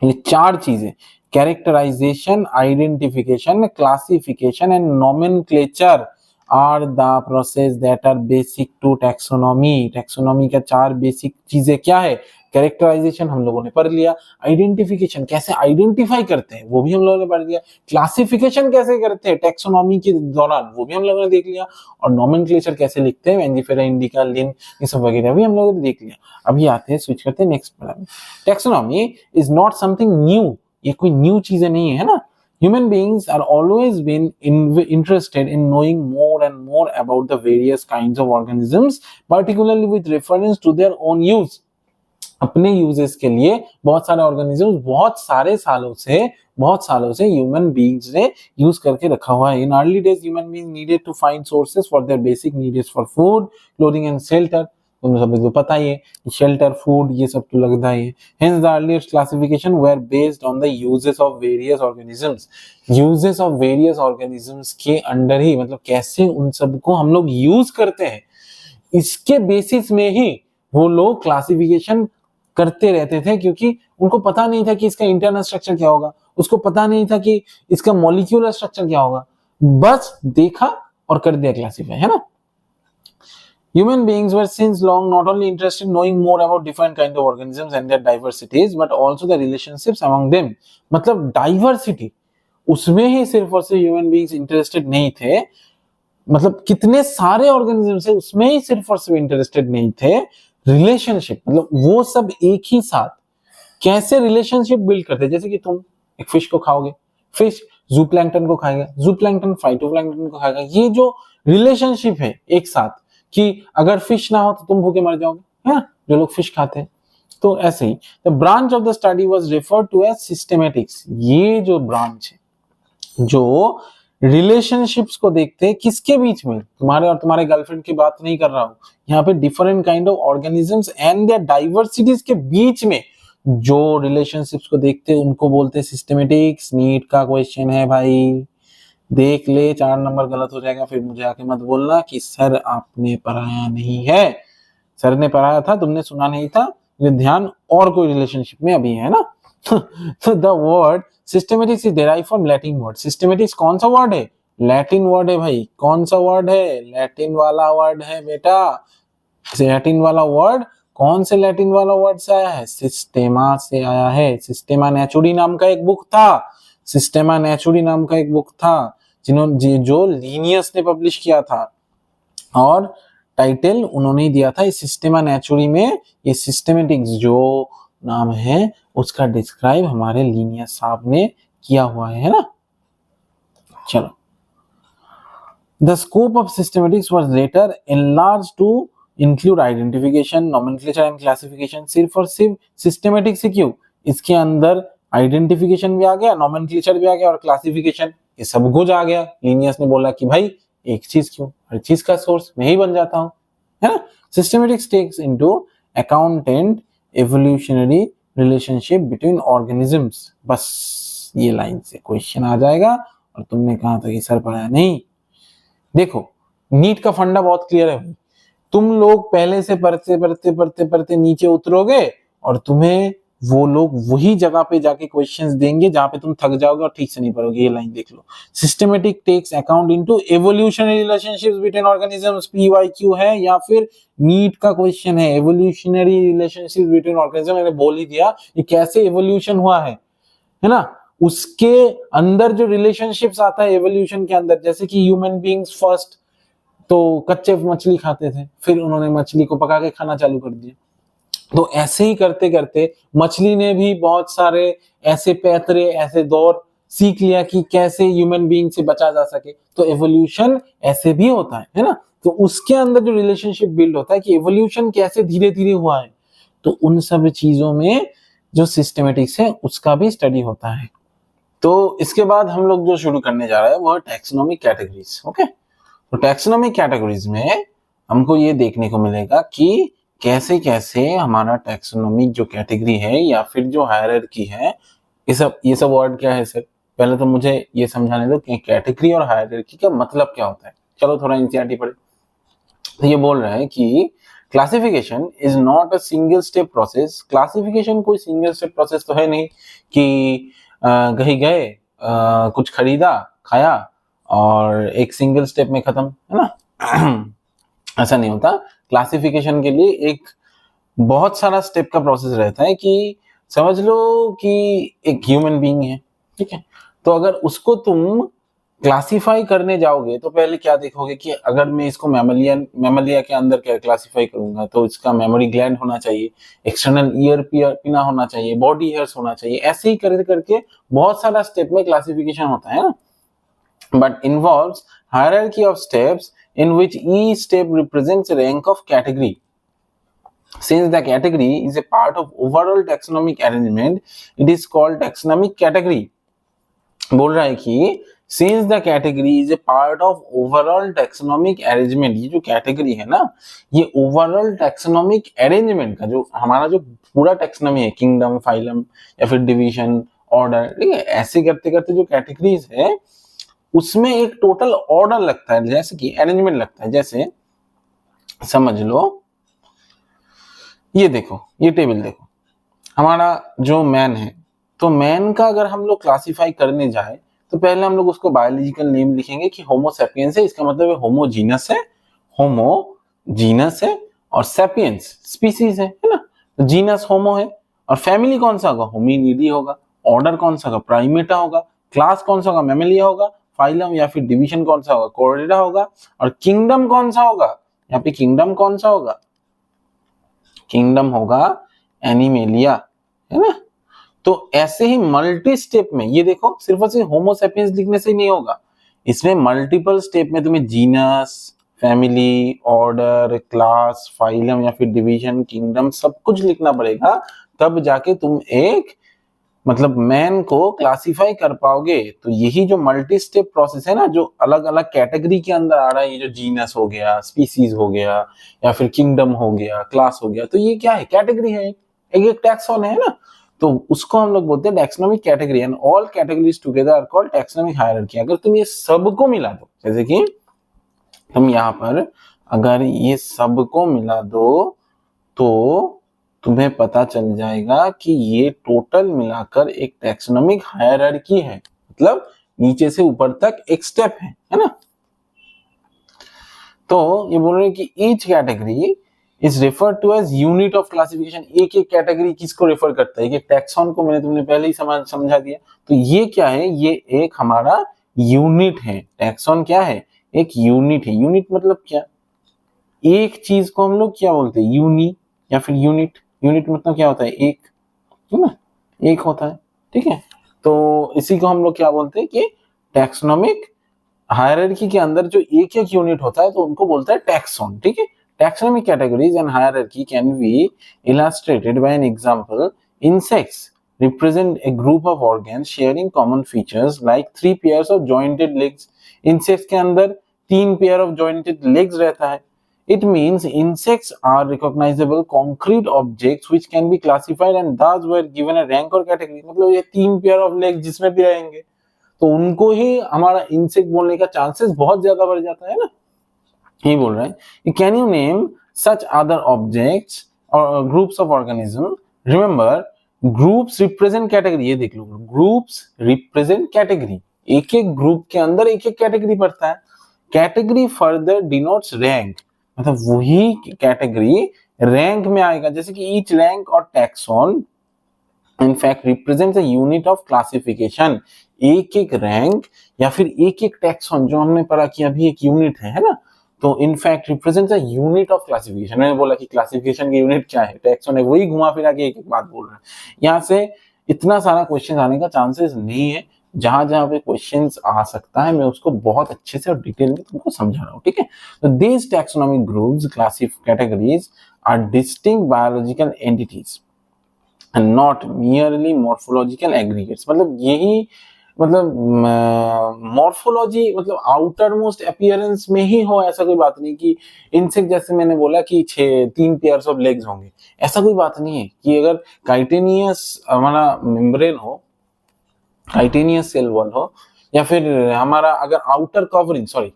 [SPEAKER 1] ये 4 चीजें, characterization, identification, classification and nomenclature are the process that are basic to taxonomy. Taxonomy का 4 बेसिक चीजें क्या है? कैरेक्टराइजेशन हम लोगों ने पढ़ लिया, आइडेंटिफिकेशन कैसे आइडेंटिफाई करते हैं वो भी हम लोगों ने पढ़ लिया, क्लासिफिकेशन कैसे करते हैं टैक्सोनॉमी के दौरान वो भी हम लोगों ने देख लिया, और नोमेनक्लेचर कैसे लिखते हैं, वेंजीफेरा, इंडिका, लिन, ये सब वगैरह भी हम लोगों ने देख लिया। अभी आते हैं, स्विच करते हैं नेक्स्ट पर। Taxonomy is not something new, ये कोई न्यू चीजें नहीं है ना। Human beings are always been interested in knowing more and more about the various kinds of organisms, particularly with reference to their own use. अपने uses के लिए बहुत सारे ऑर्गेनिजम्स बहुत सालों से ह्यूमन बीइंग्स ने यूज करके रखा हुआ है। In early days human beings needed to find sources for their basic needs for food, clothing and shelter. तुम्हें सब तो पता ही है, शेल्टर, फूड, ये सब तो लगता ही है। Hence the earliest classification were based on the uses of various organisms. Uses of various organisms के अंडर ही, मतलब कैसे उन सबको हम लोग यूज करते हैं, इसके बेसिस में ही वो लोग क्लासिफिकेशन करते रहते थे, क्योंकि उनको पता नहीं था कि इसका इंटरनल स्ट्रक्चर क्या होगा, उसको पता नहीं था कि इसका मॉलिक्यूलर स्ट्रक्चर क्या होगा, बस देखा और कर दिया क्लासिफाई, है ना। Human beings were since long not only interested in knowing more about different kinds of organisms and their diversities, but also the relationships among them. मतलब डाइवर्सिटी, उसमें ही सिर्फ और सिर्फ ह्यूमन बीइंग्स इंटरेस्टेड नहीं थे, मतलब कितने सारे ऑर्गेनिजम्स है उसमें ही सिर्फ और सिर्फ इंटरेस्टेड नहीं थे। रिलेशनशिप, मतलब वो सब एक ही साथ कैसे रिलेशनशिप बिल्ड करते हैं। जैसे कि तुम एक फिश को खाओगे, फिश जूप्लैंक्टन को खाएगा, जूप्लैंक्टन फाइटोप्लैंक्टन को खाएगा। ये जो रिलेशनशिप है एक साथ, कि अगर फिश ना हो तो तुम भूखे मर जाओगे, है जो लोग फिश खाते हैं। तो ऐसे ही the branch of the study was referred to as systematics. ये जो ब्रांच है जो रिलेशनशिप्स को देखते हैं किसके बीच में, तुम्हारे और तुम्हारे गर्लफ्रेंड की बात नहीं कर रहा हूं, यहाँ पे different kind of organisms and their diversities के बीच में जो रिलेशनशिप्स को देखते हैं उनको बोलते हैं सिस्टेमेटिक्स। नीट का क्वेश्चन है भाई, देख ले, 4 नंबर गलत हो जाएगा, फिर मुझे आके मत बोलना कि सर आपने पढ़ाया नहीं है। सर ने पढ़ाया था, तुमने सुना नहीं था, ध्यान और कोई रिलेशनशिप में अभी है ना। तो the word systematics is derived from Latin word. Systematics कौन सा वर्ड है? लैटिन वर्ड है भाई। कौन सा वर्ड है? लैटिन वाला वर्ड है बेटा। लैटिन वाला वर्ड कौन से लैटिन वाला वर्ड से आया है? सिस्टेमा से आया है। सिस्टेमा नेचुरी नाम का एक बुक था, सिस्टेमा नेचुरी नाम का एक बुक था जो लीनियस ने पब्लिश किया था, और टाइटल उन्होंने दिया था इस सिस्टेमा नेचुरी में। ये सिस्टेमेटिक्स जो नाम है उसका डिस्क्राइब हमारे लीनियस साहब ने किया हुआ है ना। चलो, the scope of systematics was later enlarged to include identification, nomenclature and classification. सिर्फ और सिर्फ सिस्टेमेटिक्स से क्यों, इसके अंदर आइडेंटिफिकेशन भी आ गया, नोमेनक्लेचर भी आ गया और क्लासिफिकेशन, ये सब कुछ आ गया। लीनियस ने बोला कि भाई एक चीज क्यों, हर चीज का सोर्स मैं ही बन जाता हूं, है ना। Systematics takes into account and evolutionary relationship between organisms. बस ये लाइन से क्वेश्चन आ जाएगा। और तुमने कहा था कि सर पढ़ाया नहीं। देखो, नीट का फंडा बहुत क्लियर है। तुम लोग पहले से पढ़ते नीचे उतरोगे और तुम्हें वो लोग वही जगह पे जाके क्वेश्चंस देंगे जहां पे तुम थक जाओगे और ठीक से नहीं पढ़ोगे। ये लाइन देख लो, systematic takes account into evolutionary relationships between organisms. PYQ है या फिर नीट का क्वेश्चन है, एवोल्यूशनरी रिलेशनशिप्स बिटवीन ऑर्गेनिजम। मैंने बोल ही दिया ये कैसे एवोल्यूशन हुआ है ना। उसके अंदर जो रिलेशनशिप्स आता है एवोल्यूशन के अंदर, जैसे कि ह्यूमन बीइंग्स फर्स्ट तो कच्चे मछली खाते थे, फिर उन्होंने मछली को पका के खाना चालू कर दिया। तो ऐसे ही करते करते मछली ने भी बहुत सारे ऐसे पैतरे, ऐसे दौर सीख लिया कि कैसे ह्यूमन बीइंग से बचा जा सके। तो एवोल्यूशन ऐसे भी होता है ना। तो उसके अंदर जो रिलेशनशिप बिल्ड होता है कि एवोल्यूशन कैसे धीरे धीरे हुआ है, तो उन सब चीजों में जो सिस्टेमेटिक्स है उसका भी स्टडी होता है। तो इसके बाद हम लोग जो शुरू करने जा रहे हैं वो टैक्सोनॉमिक कैटेगरीज। ओके, तो टैक्सोनॉमिक कैटेगरीज में हमको ये देखने को मिलेगा कि कैसे कैसे हमारा टैक्सोनॉमिक जो कैटेगरी है या फिर जो हायरार्की है, ये सब वर्ड क्या है सर? पहले तो मुझे ये समझाने दो कि कैटेगरी और हायरार्की का मतलब क्या होता है। चलो थोड़ा एनसीईआरटी पढ़े। तो ये बोल रहा है कि classification is not a single step process. Classification कोई सिंगल स्टेप प्रोसेस तो है नहीं कि कहीं गए, कुछ खरीदा, खाया और एक सिंगल स्टेप में खत्म, है ना। ऐसा नहीं होता। क्लासिफिकेशन के लिए एक बहुत सारा स्टेप का प्रोसेस रहता है कि समझ लो कि एक ह्यूमन बीइंग है, ठीक है। तो अगर उसको तुम क्लासिफाई करने जाओगे तो पहले क्या देखोगे कि अगर मैं इसको मैमलिया के अंदर क्या क्लासिफाई करूंगा तो इसका मेमोरी ग्लैंड होना चाहिए, एक्सटर्नल ईयर पिना होना चाहिए, बॉडी हेयर्स होना चाहिए। ऐसे ही करके करके बहुत सारा स्टेप में क्लासिफिकेशन होता है ना। But involves hierarchy of steps in which each step represents a rank of category. Since the category is a part of overall taxonomic arrangement, it is called taxonomic category. बोल रहा है कि since the category is a part of overall taxonomic arrangement, ये जो category है ना, ये overall taxonomic arrangement का जो हमारा जो पूरा टैक्सोनॉमी है, किंगडम, फाइलम या फिर डिवीजन, ऑर्डर, ठीक है, ऐसे करते करते जो कैटेगरीज है उसमें एक टोटल ऑर्डर लगता है, जैसे कि अरेंजमेंट लगता है। जैसे समझ लो, ये देखो, ये टेबल देखो, हमारा जो मैन है, तो मैन का अगर हम लोग क्लासिफाई करने जाए तो पहले हम लोग उसको बायोलॉजिकल नेम लिखेंगे कि होमो सैपियंस है, इसका मतलब है होमोजीनस है, होमोजीनस है, और सैपियंस स्पीसीज है ना। तो जीनस होमो है, और फैमिली कौन सा होगा, होमिनिडी होगा, ऑर्डर कौन सा होगा, प्राइमेटा होगा, क्लास कौन सा होगा, मैमेलिया होगा, फाइलम या फिर डिवीजन कौन सा होगा, कॉर्डेटा होगा, और किंगडम कौन सा होगा, यहाँ पे किंगडम कौन सा होगा, किंगडम होगा एनिमेलिया, है ना। तो ऐसे ही मल्टी स्टेप में ये देखो, सिर्फ और सिर्फ होमो सैपियंस लिखने से नहीं होगा, इसमें मल्टीपल स्टेप में तुम्हें genus, family, order, class, phylum या फिर डिवीजन, किंगडम सब कुछ लिखना पड़ेगा, तब जाके तुम एक मतलब मैन को क्लासिफाई कर पाओगे। तो यही जो मल्टी स्टेप प्रोसेस है ना, जो अलग अलग कैटेगरी के अंदर आ रहा है, ये जो जीनस हो गया, स्पीसीज हो गया, या फिर किंगडम हो गया, क्लास हो गया, तो ये क्या है, कैटेगरी है, एक टैक्सॉन है ना। तो उसको हम लोग बोलते हैं taxonomic category, and all categories together are called taxonomic hierarchy. अगर तुम ये सबको मिला दो, जैसे कि तुम यहाँ पर अगर ये सबको मिला दो तो तुम्हें पता चल जाएगा कि ये टोटल मिलाकर एक टैक्सोनॉमिक हायरार्की है, मतलब नीचे से ऊपर तक एक स्टेप है ना। तो ये बोल रहे हैं कि each category is refer to as unit of classification. एक एक कैटेगरी किसको रेफर करता है, एक टैक्सॉन को मैंने तुमने पहले ही समझा दिया। तो ये क्या है, ये एक हमारा यूनिट है। टैक्सॉन क्या है, एक यूनिट है। यूनिट मतलब क्या, एक चीज को हम लोग क्या बोलते हैं, यूनी या फिर यूनिट। यूनिट मतलब क्या होता है, एक, है ना, एक होता है, ठीक है। तो इसी को हम लोग क्या बोलते हैं कि टैक्सोनॉमिक हायरार्की के अंदर जो एक एक यूनिट होता है तो उनको बोलता है टैक्सॉन, ठीक है। Taxonomic categories and hierarchy can be illustrated by an example. Insects represent a group of organs sharing common features like 3 pairs of jointed legs. Insects के अंदर 3 pair of jointed legs रहता है. It means insects are recognizable concrete objects which can be classified and thus were given a rank or category. मतलब ये 3 pair of legs जिसमें भी रहेंगे तो उनको ही हमारा इंसेक्ट बोलने का चांसेस बहुत ज्यादा बढ़ जाता है ना। ये बोल रहा है, can you name such other objects और groups of organism. Remember, groups represent category. ये देख लो, ग्रुप्स रिप्रेजेंट कैटेगरी, एक एक ग्रुप के अंदर एक एक कैटेगरी पड़ता है। कैटेगरी फर्दर डिनोट्स रैंक, मतलब वही कैटेगरी रैंक में आएगा, जैसे कि ईच रैंक और taxon in fact represents a unit of classification। एक एक रैंक या फिर एक एक टैक्सॉन जो हमने पढ़ा कि अभी एक यूनिट है ना, तो in fact represents a unit of classification. मैंने बोला कि क्लासिफिकेशन की यूनिट क्या है, टैक्सॉन है, वही घुमा फिरा के एक एक बात बोल रहा है। यहाँ से इतना सारा क्वेश्चन आने का चांसेस नहीं है। जहां जहां पे क्वेश्चंस आ सकता है मैं उसको बहुत अच्छे से और डिटेल में तुमको समझा रहा हूँ, ठीक है। तो these taxonomic groups, classified categories are distinct biological entities and not merely morphological aggregates। मतलब यही मतलब मॉर्फोलॉजी मतलब आउटर मोस्ट अपीयरेंस में ही हो, ऐसा कोई बात नहीं कि इंसेक्ट जैसे मैंने बोला कि 3 पेयर्स ऑफ लेग्स होंगे, ऐसा कोई बात नहीं है। कि अगर काइटेनियस हमारा मेम्ब्रेन हो काइटेनियस सेल वॉल हो, या फिर हमारा अगर outer covering, sorry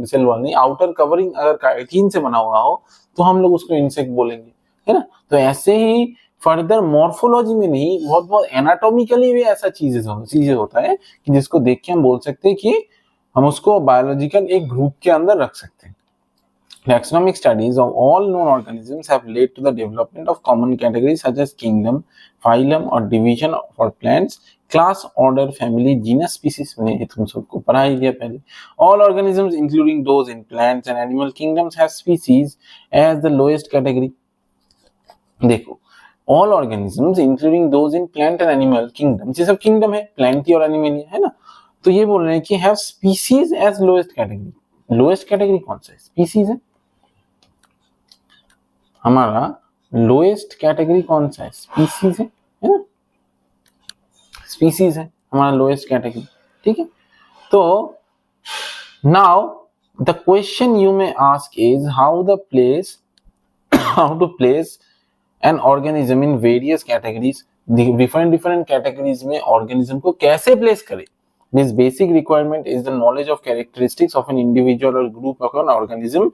[SPEAKER 1] cell wall नहीं, आउटर कवरिंग अगर काइटिन से बना हुआ हो तो हम लोग उसको इंसेक्ट बोलेंगे, है ना। तो ऐसे ही फर्दर मॉर्फोलॉजी में नहीं, बहुत बहुत एनाटॉमिकली भी ऐसा चीजें होता है कि जिसको देख के हम बोल सकते हैं कि हम उसको बायोलॉजिकल एक ग्रुप के अंदर रख सकते हैं। Taxonomic studies of all known organisms have led to the development of common categories such as kingdom, phylum or division for plants, class, order, family, genus, species. मैंने तुम सबको पढ़ा ही दिया पहले. All organisms, including those in plants and animal kingdoms, have species as the lowest category. देखो, all organisms, including those in plant and animal kingdoms, ये सब kingdom है, plant और animal है ना. तो ये बोल रहे हैं कि have species as lowest category. Lowest category कौन सा है? Species है. हमारा लोएस्ट कैटेगरी कौन सा है? स्पीसीज है ना, स्पीसीज है हमारा लोएस्ट कैटेगरी, ठीक है। तो now the question you may ask is how to place an organism in various categories, different categories में ऑर्गेनिज्म को कैसे प्लेस करें। This basic requirement is the knowledge of characteristics of an individual or group of an organism.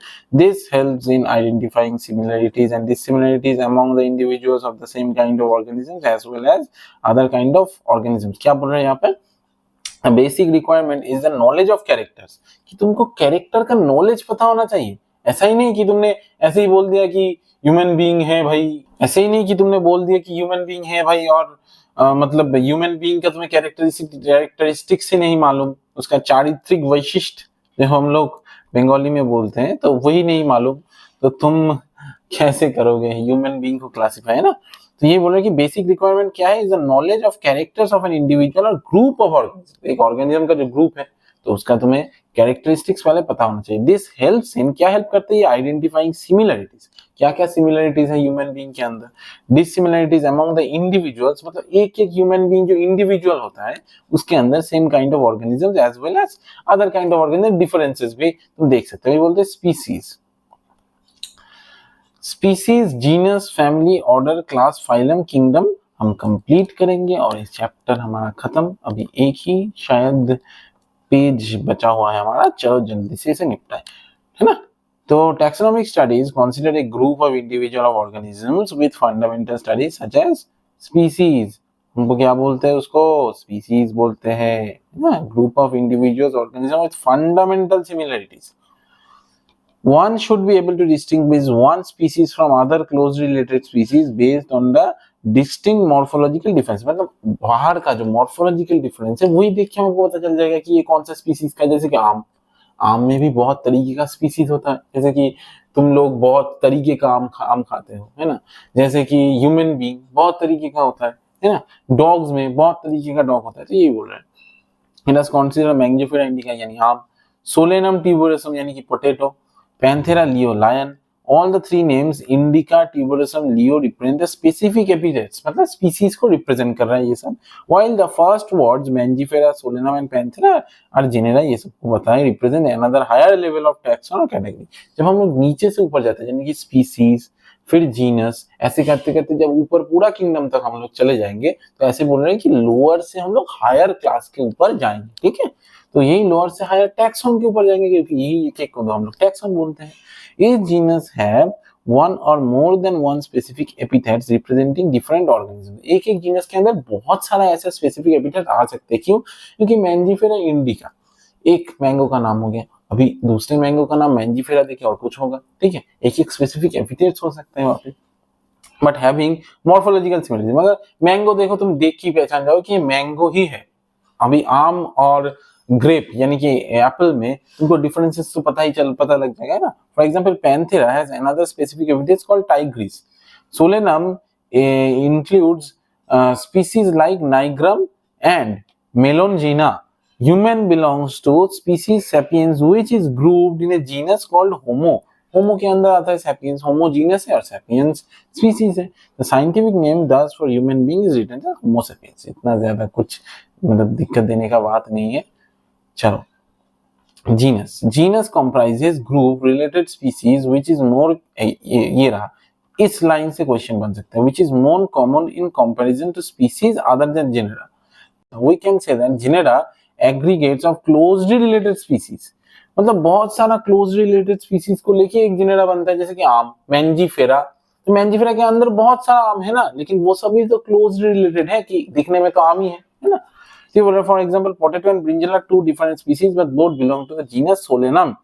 [SPEAKER 1] This helps in identifying similarities and dissimilarities among the individuals of the same kind of organisms as well as other kind of organisms. क्या बोल रहे हैं यहाँ पे? A basic requirement is the knowledge of characters. कि तुमको character का knowledge पता होना चाहिए। ऐसा ही नहीं कि तुमने ऐसे ही बोल दिया कि ह्यूमन बीइंग है भाई, ऐसे ही नहीं कि तुमने बोल दिया कि ह्यूमन बीइंग है भाई और मतलब ह्यूमन बीइंग का तुम्हें कैरेक्टरिस्टिक्स ही नहीं मालूम, उसका चारित्रिक वैशिष्ट जो हम लोग बंगाली में बोलते हैं तो वही नहीं मालूम, तो तुम कैसे करोगे ह्यूमन बीइंग को क्लासिफाई, है ना। तो ये बोल रहे हैं कि बेसिक रिक्वायरमेंट क्या है, is the knowledge of characters of an individual और ग्रुप ऑफ ऑर्गेनिज्म। एक ऑर्गेनिज्म का जो ग्रुप है तो उसका तुम्हें कैरेक्टरिस्टिक्स वाले पता होना चाहिए। दिस हेल्प्स इन, क्या हेल्प करते हैं, आइडेंटिफाइंग सिमिलरिटीज, क्या क्या सिमिलरिटीज है ह्यूमन बीइंग के अंदर, डिससिमिलरिटीज अमंग द इंडिविजुअल्स, मतलब एक एक ह्यूमन बीइंग जो इंडिविजुअल होता है उसके अंदर same kind of organisms as well as other kind of organism, differences भी तुम देख सकते हो। ये बोलते हैं species. Species, genus, family, order, class, phylum, kingdom हम कंप्लीट करेंगे और ये चैप्टर हमारा खत्म। अभी एक ही शायद पेज बचा हुआ है हमारा, चलो जल्दी से इसे निपटाए, है ना। तो taxonomic studies consider a group of individual of organisms with fundamental studies such as species. हमको क्या बोलते हैं, उसको स्पीसीज बोलते हैं ना, group of individuals organism with fundamental similarities. One should be able to distinguish one species from other closely related species based on the distinct morphological difference। मतलब बाहर का जो morphological difference है वही देख के हमको पता चल जाएगा कि ये कौन सा species का है। जैसे कि आम में भी बहुत तरीके का species होता है, जैसे कि तुम लोग बहुत तरीके का आम खाते हो, है ना। जैसे कि ह्यूमन बीइंग बहुत तरीके का होता है ना। डॉग्स में बहुत तरीके का डॉग होता है, तो यही बोल रहे हैं। It is considered Mangifera indica यानी आम, Solanum tuberosum यानी कि potato, Panthera leo lion, all the three names Indica, tuberosum, leo represent the specific epithets, मतलब species को represent कर रहा है ये सब। While the first words Mangifera, Solanum and Panthera are genera, ये सबको बताएं represent another higher level of taxon और category। जब हम लोग नीचे से ऊपर जाते हैं यानी कि species, फिर जीनस, ऐसे करते करते जब ऊपर पूरा किंगडम तक हम लोग चले जाएंगे तो ऐसे बोल रहे हैं कि लोअर से हम लोग हायर क्लास के ऊपर जाएंगे, ठीक है। तो यही लोअर से हायर टैक्सॉन के ऊपर जाएंगे क्योंकि यही एक एक को हम लोग टैक्सॉन बोलते हैं। ये genus have one or more than one specific epithets representing different organisms। एक एक जीनस के अंदर बहुत सारा ऐसा स्पेसिफिक एपिथेट आ सकते हैं। क्यों? क्योंकि मैंजीफेरा इंडिका एक मैंगो का नाम हो गया, अभी दूसरे मैंगो का नाम मैंजीफेरा देखिए और कुछ होगा, ठीक है। एक एक स्पेसिफिक एपिथेट्स हो सकते हैं वहां पे, बट हैविंग मॉर्फोलॉजिकल सिमिलरिटी। मगर मैंगो देखो तुम देख के पहचान जाओ कि ये मैंगो ही है। अभी आम और ग्रेप यानी कि एप्पल में तुमको डिफरेंसेस तो पता लग जाएगा ना। For example Panthera has another specific epithets called Tigris. Solanum includes species like nigrum and melongena। Human belongs to species sapiens which is grouped in a genus called Homo। होमो के अंदर आता है sapiens, होमो genus है और sapiens species है। The scientific name thus for human being is written as Homo sapiens। इतना ज्यादा कुछ मतलब दिक्कत देने का बात नहीं है। चलो genus comprises group related species which is more, ये रहा, इस लाइन से क्वेश्चन बन सकता है, which is more common in comparison to species other than genera। we can say that genera aggregates of closely related species. मतलब बहुत सारा closely related species को लेके एक genera बनता है, जैसे कि आम, मैंजीफेरा। तो मैंजीफेरा के अंदर बहुत सारा आम है ना, लेकिन वो सभी तो closely related है कि दिखने में तो आम ही है ना। For example, potato and brinjal are two different species, but both belong to the genus Solanum.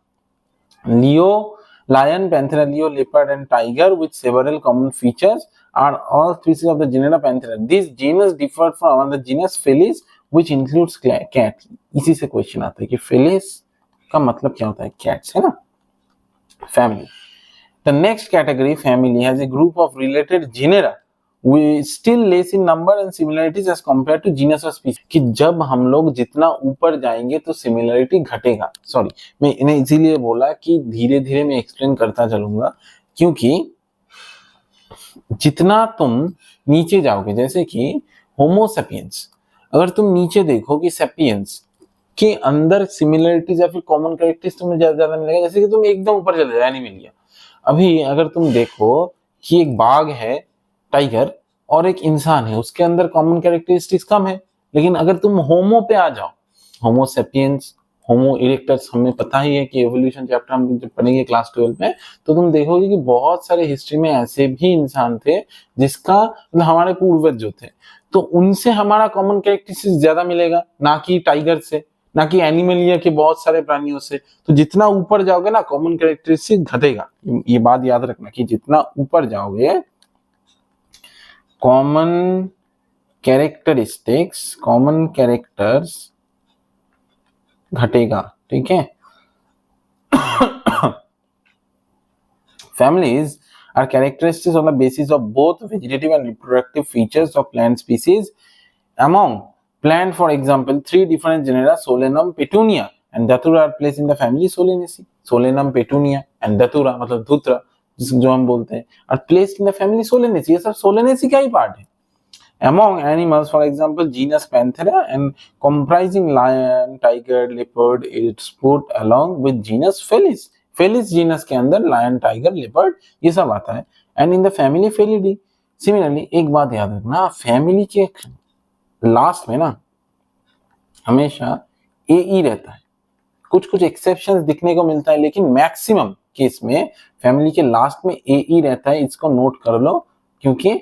[SPEAKER 1] Leo, lion, Panthera leo, leopard, and tiger, with several common features, are all species of the genera Panthera. This genus differed from another genus Felis, which includes cat. इसी से question आता है कि Felis का मतलब क्या होता है, cats है ना, family. The next category, family, has a group of related genera we still less in number and similarities as compared to genus or species. कि जब हम लोग जितना ऊपर जाएंगे तो सिमिलरिटी घटेगा। सॉरी, मैं इन्हें इसीलिए बोला कि धीरे धीरे मैं एक्सप्लेन करता चलूंगा, क्योंकि जितना तुम नीचे जाओगे, जैसे कि होमो सेपियंस, अगर तुम नीचे देखो कि सेपियंस के अंदर सिमिलरिटीज या फिर कॉमन कैरेक्टरिस्टिक्स तुम्हें ज्यादा मिलेगा, जैसे कि तुम एकदम ऊपर चले जाए, नहीं मिल गया। अभी अगर तुम देखो कि एक बाघ है, टाइगर, और एक इंसान है, उसके अंदर कॉमन कैरेक्टरिस्टिक्स कम है। लेकिन अगर तुम होमो पे आ जाओ, होमो सेपियंस, होमो इरेक्टस, हमें पता ही है कि एवोल्यूशन चैप्टर हम जब पढ़ेंगे क्लास 12 में, तो तुम देखोगे कि बहुत सारे हिस्ट्री में ऐसे भी इंसान थे जिसका मतलब हमारे पूर्वज जो थे, तो उनसे हमारा कॉमन कैरेक्टरिस्टिक्स ज्यादा मिलेगा, ना कि टाइगर से, ना कि एनिमलिया के बहुत सारे प्राणियों से। तो जितना ऊपर जाओगे ना, कॉमन कैरेक्टरिस्टिक्स घटेगा। ये बात याद रखना कि जितना ऊपर जाओगे, कॉमन कैरेक्टरिस्टिक्स, कॉमन कैरेक्टर्स घटेगा, ठीक है। Families are characteristics on the basis of both vegetative and reproductive features of plant species. Among plant, for example, three different genera, Solanum, Petunia, and Datura, are placed in the family Solanaceae. Solanum, Petunia, and Datura, मतलब धूतरा जो हम बोलते हैं, are placed in the family Solanaceae. ये सब Solanaceae का ही part है। Among animals, for example, genus Panthera, and comprising lion, tiger, leopard, it's put along with genus Felis. Felis genus के अंदर lion, tiger, leopard ये सब आता है। And in the family Felidae. Similarly, एक बात याद रखना, फैमिली के लास्ट में ना हमेशा AE रहता है। कुछ कुछ एक्सेप्शंस दिखने को मिलता है, लेकिन मैक्सिमम केस में फैमिली के लास्ट में AE रहता है। इसको नोट कर लो, क्योंकि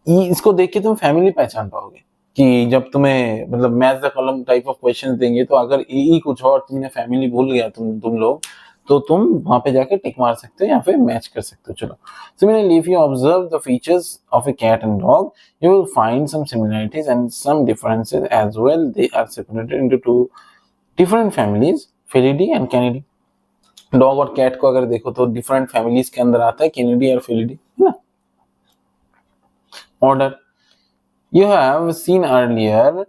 [SPEAKER 1] इसको देख के तुम फैमिली पहचान पाओगे कि जब तुम्हें मतलब match the column type of questions देंगे, तो अगर AE कुछ और तुमने फैमिली भूल गया तुम लोग, तो तुम वहां पे जाके टिक मार सकते हो या फिर मैच कर सकते हो। चलो, similarly if you observe the features of a cat and dog, you will find some similarities and some differences as well. They are separated into two different families, Felidae and Canidae. Dog और cat को अगर देखो तो different families के अंदर आता है, Canidae और फेलिडी, है ना। Order. You have seen earlier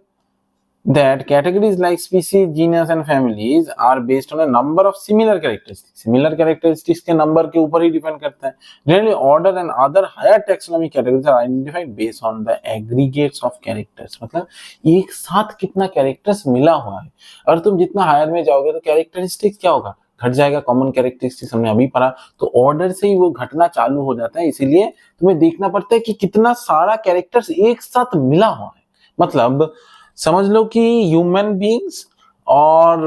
[SPEAKER 1] that categories like species, genus and families are based on a number of similar characteristics. Similar characteristics के number के ऊपर ही depend करता है। Generally, order and other higher taxonomic categories are identified based on the aggregates of characters. मतलब एक साथ कितना characters मिला हुआ है। अगर तुम जितना higher में जाओगे तो characteristics क्या होगा, घट जाएगा। कॉमन कैरेक्टरिस्टिक्स हमने अभी पढ़ा, तो ऑर्डर से ही वो घटना चालू हो जाता है। इसीलिए तुम्हें देखना पड़ता है कि कितना सारा कैरेक्टर्स एक साथ मिला हुआ है। मतलब समझ लो कि ह्यूमन बीइंग्स और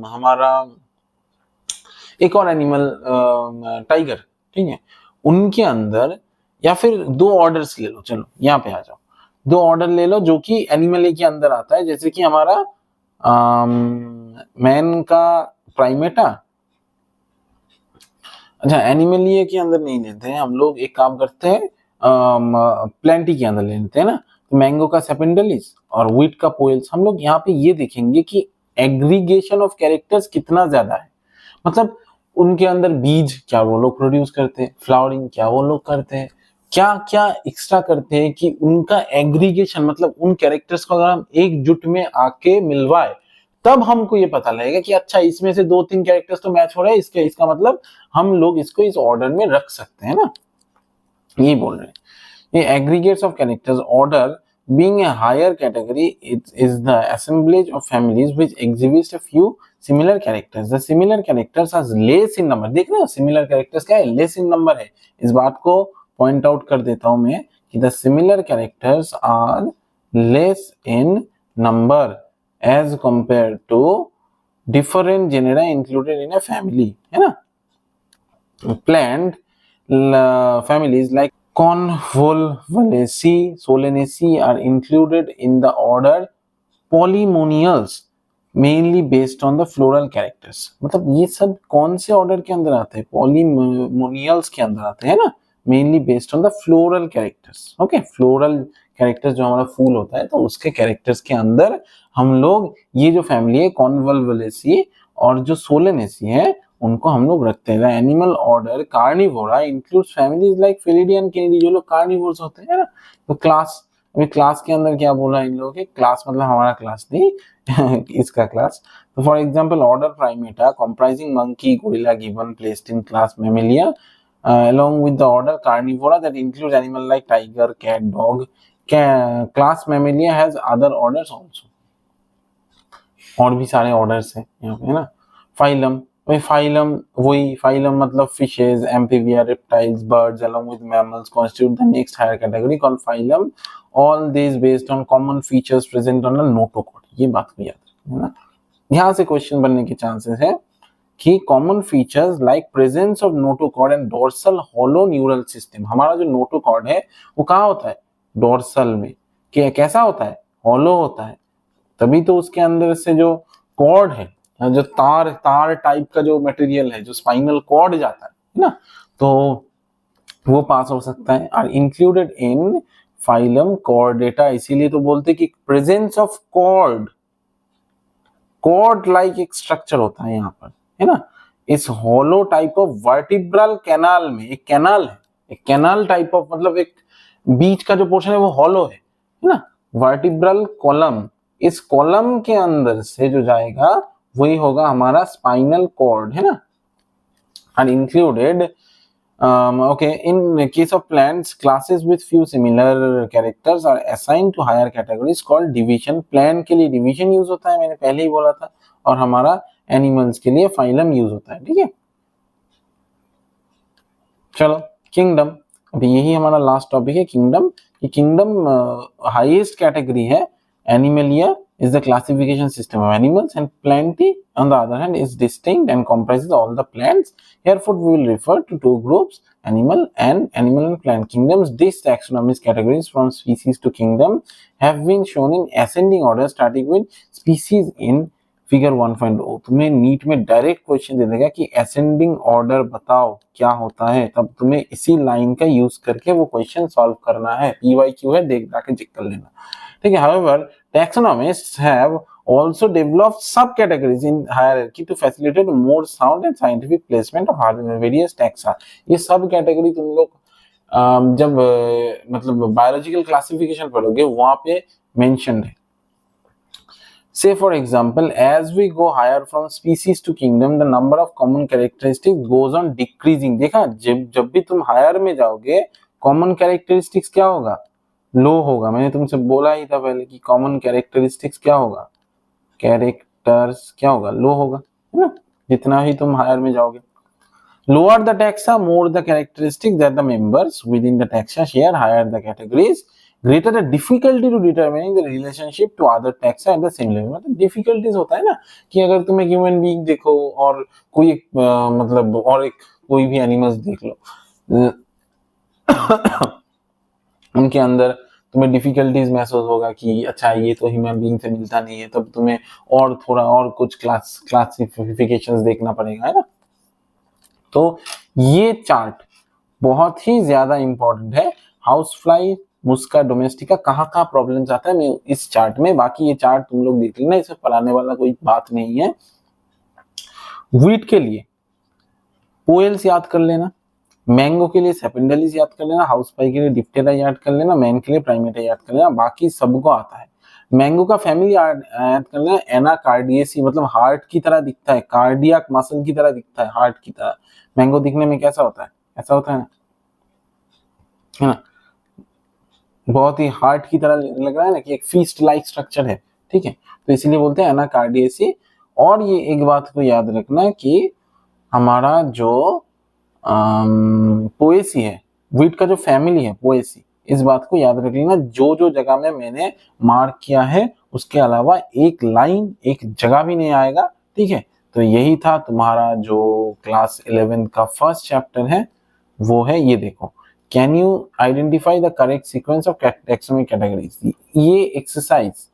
[SPEAKER 1] हमारा एक और एनिमल टाइगर, ठीक है, उनके अंदर, या फिर दो ऑर्डर्स ले लो, चलो यहाँ पे आ जाओ, दो ऑर्डर ले लो जो कि एनिमल ए के अंदर आता है। जैसे कि हमारा मैन का प्राइमेटा, अच्छा एनिमलिया के अंदर नहीं लेते हैं हम लोग, एक काम करते हैं प्लेंटी के अंदर ले लेते हैं ना। तो मैंगो का सेपेंडलिस और व्हीट का पोएल्स। हम लोग यहाँ पे ये देखेंगे कि एग्रीगेशन ऑफ कैरेक्टर्स कितना ज्यादा है। मतलब उनके अंदर बीज क्या वो लोग प्रोड्यूस करते हैं, फ्लावरिंग क्या वो लोग करते हैं, क्या क्या एक्स्ट्रा करते हैं कि उनका एग्रीगेशन, मतलब उन कैरेक्टर्स को अगर हम एकजुट में आके मिलवाए, तब हमको ये पता लगेगा कि अच्छा इसमें से दो तीन कैरेक्टर्स तो मैच हो रहा है, इसका मतलब हम लोग इसको इस ऑर्डर में रख सकते हैं ना, यही बोल रहे हैं। ये aggregates of characters, order being a higher category, it is the assemblage of families which exhibits a few similar characters. The similar characters are less in number. देख रहे हो similar characters क्या है, less in number है। इस बात को point out कर देता हूं मैं कि the similar characters are less in number as compare to different genera included in a family, है ना। Plant families like Convolvulaceae, Solanaceae are included in the order Polymonials, mainly based on the floral characters. मतलब ये सब कौन से order के अंदर आते हैं? पॉलीमोनियल्स के अंदर आते हैं ना, mainly based on the floral characters. Okay, floral characters जो हमारा फूल होता है तो उसके कैरेक्टर्स के अंदर हम लोग ये जो फैमिली है कॉन्वल्वुलेसी और जो सोलेनेसी है उनको हम लोग रखते हैं। Animal order Carnivora includes families like Felidae and Canidae, जो लोग कार्निवोर्स होते हैं ना। तो क्लास, अभी क्लास के अंदर क्या बोला इन लोगों के, क्लास मतलब हमारा क्लास नहीं इसका क्लास। तो for example order Primata comprising monkey, gorilla given placed in class Mammalia along with the order carnivora that includes animal like tiger, cat, dog. Class mammalia has other orders also. और भी सारे orders हैं यहाँ पे, है ना। Phylum, भाई phylum वही, फाइलम मतलब fishes, amphibia, reptiles, birds along with mammals constitute the next higher category called phylum. All these based on common features present on a notochord. ये बात को याद रखना, है ना। यहाँ से क्वेश्चन बनने के चांसेस है कि common features like presence of notochord and dorsal hollow neural system. हमारा जो नोटोकॉर्ड है वो कहाँ होता है? डोर्सल में। कैसा होता है? हॉलो होता है। तभी तो उसके अंदर से जो कॉर्ड है, जो तार टाइप का जो मटेरियल है, जो स्पाइनल कॉर्ड जाता है ना, तो वो पास हो सकता है। Are included in phylum Chordata, इसीलिए तो बोलते कि प्रेजेंस ऑफ कॉर्ड लाइक एक स्ट्रक्चर होता है यहाँ पर, है ना। इस hollow type of vertebral canal में, एक कैनाल है, एक कैनाल टाइप ऑफ, मतलब एक बीच का जो पोर्शन है वो हॉलो है ना। वर्टिब्रल कॉलम, इस कॉलम के अंदर से जो जाएगा वही होगा हमारा स्पाइनल कॉर्ड, है ना। And included in case of plants, classes with few similar characters are assigned to higher categories called division. Plant के लिए division यूज होता है, मैंने पहले ही बोला था, और हमारा एनिमल्स के लिए फाइलम यूज होता है, ठीक है। चलो किंगडम, अभी यही हमारा लास्ट टॉपिक है किंगडम। किंगडम हाईएस्ट कैटेगरी है। Animalia is the classification system of animals, and Plantae on the other hand is distinct and comprises all the plants. Therefore we will refer to two groups, animal and plant kingdoms. These taxonomies categories from species to kingdom have been shown in ascending order starting with species in figure 1.0. तुम्हें NEET में direct question दे देगा कि ascending order बताओ क्या होता है, तब तुम्हें इसी लाइन का यूज करके वो क्वेश्चन सॉल्व करना है। PYQ है, देख जाके चेक कर लेना, ठीक है। However, taxonomists have also developed subcategories in hierarchy to facilitate more sound and scientific placement of various taxa. ये सब कैटेगरी तुम लोग जब मतलब बायोलॉजिकल क्लासिफिकेशन पढ़ोगे वहां पे मेंशन्ड है। Say for example, as we go higher from species to kingdom, the number of common characteristics goes on decreasing. देखा, जब भी तुम हायर में जाओगे कॉमन कैरेक्टरिस्टिक्स क्या होगा? लो होगा। मैंने तुमसे बोला ही था पहले कि कॉमन कैरेक्टरिस्टिक्स क्या होगा? कैरेक्टर्स क्या होगा? लो होगा, है ना। जितना ही तुम हायर में जाओगे, lower the taxa, more the characteristics that the members within the taxa share, higher the categories, greater the difficulty to determining the relationship to other taxa at the same level. मतलब difficulties होता है ना कि अगर तुम एक human being देखो और कोई एक मतलब और एक कोई भी एनिमल्स देख लो उनके अंदर तुम्हें डिफिकल्टीज महसूस होगा कि अच्छा ये तो ह्यूमन बीइंग से मिलता नहीं है, तब तुम्हें और थोड़ा और कुछ क्लासिफिकेशंस देखना पड़ेगा, है ना। तो ये चार्ट बहुत ही ज्यादा इंपॉर्टेंट है। हाउस फ्लाई, मुस्का, डोमेस्टिका, कहाँ प्रॉब्लम्स आता है मैं इस चार्ट में, बाकी ये चार्ट तुम लोग देख लेना, इसे पढ़ाने वाला कोई बात नहीं है। व्हीट के लिए पोएल्स याद कर लेना, मैंगो के लिए सेपेंडलिस याद कर लेना, हाउस फ्लाई के लिए डिप्टेरा याद कर लेना, मैन के लिए प्राइमेटा याद कर लेना, बाकी सबको आता है। मैंगो का फैमिली याद कर लेना, एनाकार्डियेसी, मतलब हार्ट की तरह दिखता है, कार्डियक मसल की तरह दिखता है, हार्ट की तरह। मैंगो दिखने में कैसा होता है? ऐसा होता है ना, बहुत ही हार्ट की तरह लग रहा है ना कि एक फीस्ट लाइक स्ट्रक्चर है, ठीक है। तो इसीलिए बोलते हैं एनाकार्डियेसी। और ये एक बात को याद रखना कि हमारा जो पोएसी है, व्हीट का जो फैमिली है पोएसी, इस बात को याद रख लेना, जो जो जगह में मैंने मार्क किया है उसके अलावा एक लाइन एक जगह भी नहीं आएगा, ठीक है। तो यही था तुम्हारा जो क्लास 11 का फर्स्ट चैप्टर है, वो है ये देखो, can you identify the correct sequence of taxonomic categories. ये एक्सरसाइज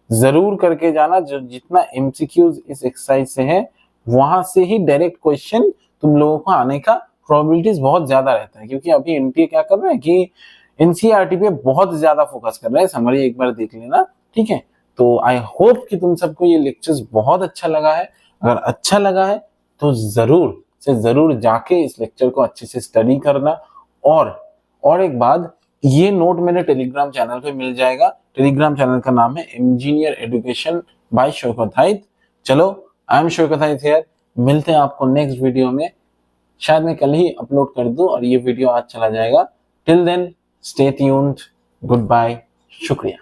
[SPEAKER 1] जरूर करके जाना, जो जितना एमसीक्यूज इस एक्सरसाइज से है वहां से ही डायरेक्ट क्वेश्चन तुम लोगों को आने का प्रोबेबिलिटीज बहुत ज्यादा रहता है, क्योंकि अभी एनटीए क्या कर रहा है कि एनसीईआरटी पे बहुत ज्यादा फोकस कर रहा है। समरी एक बार देख लेना, ठीक है। तो आई होप कि तुम सबको ये लेक्चर्स बहुत अच्छा लगा है। अगर अच्छा लगा है तो जरूर से जरूर जाके इस लेक्चर को अच्छे से स्टडी करना। और एक बात, ये नोट मेरे टेलीग्राम चैनल पे मिल जाएगा। टेलीग्राम चैनल का नाम है इंजीनियर एजुकेशन बाय शौकत हाइद। चलो, आई एम शौकत हाइद हियर। मिलते हैं आपको नेक्स्ट वीडियो में, शायद मैं कल ही अपलोड कर दूं और ये वीडियो आज चला जाएगा। Till then stay tuned, good bye, शुक्रिया।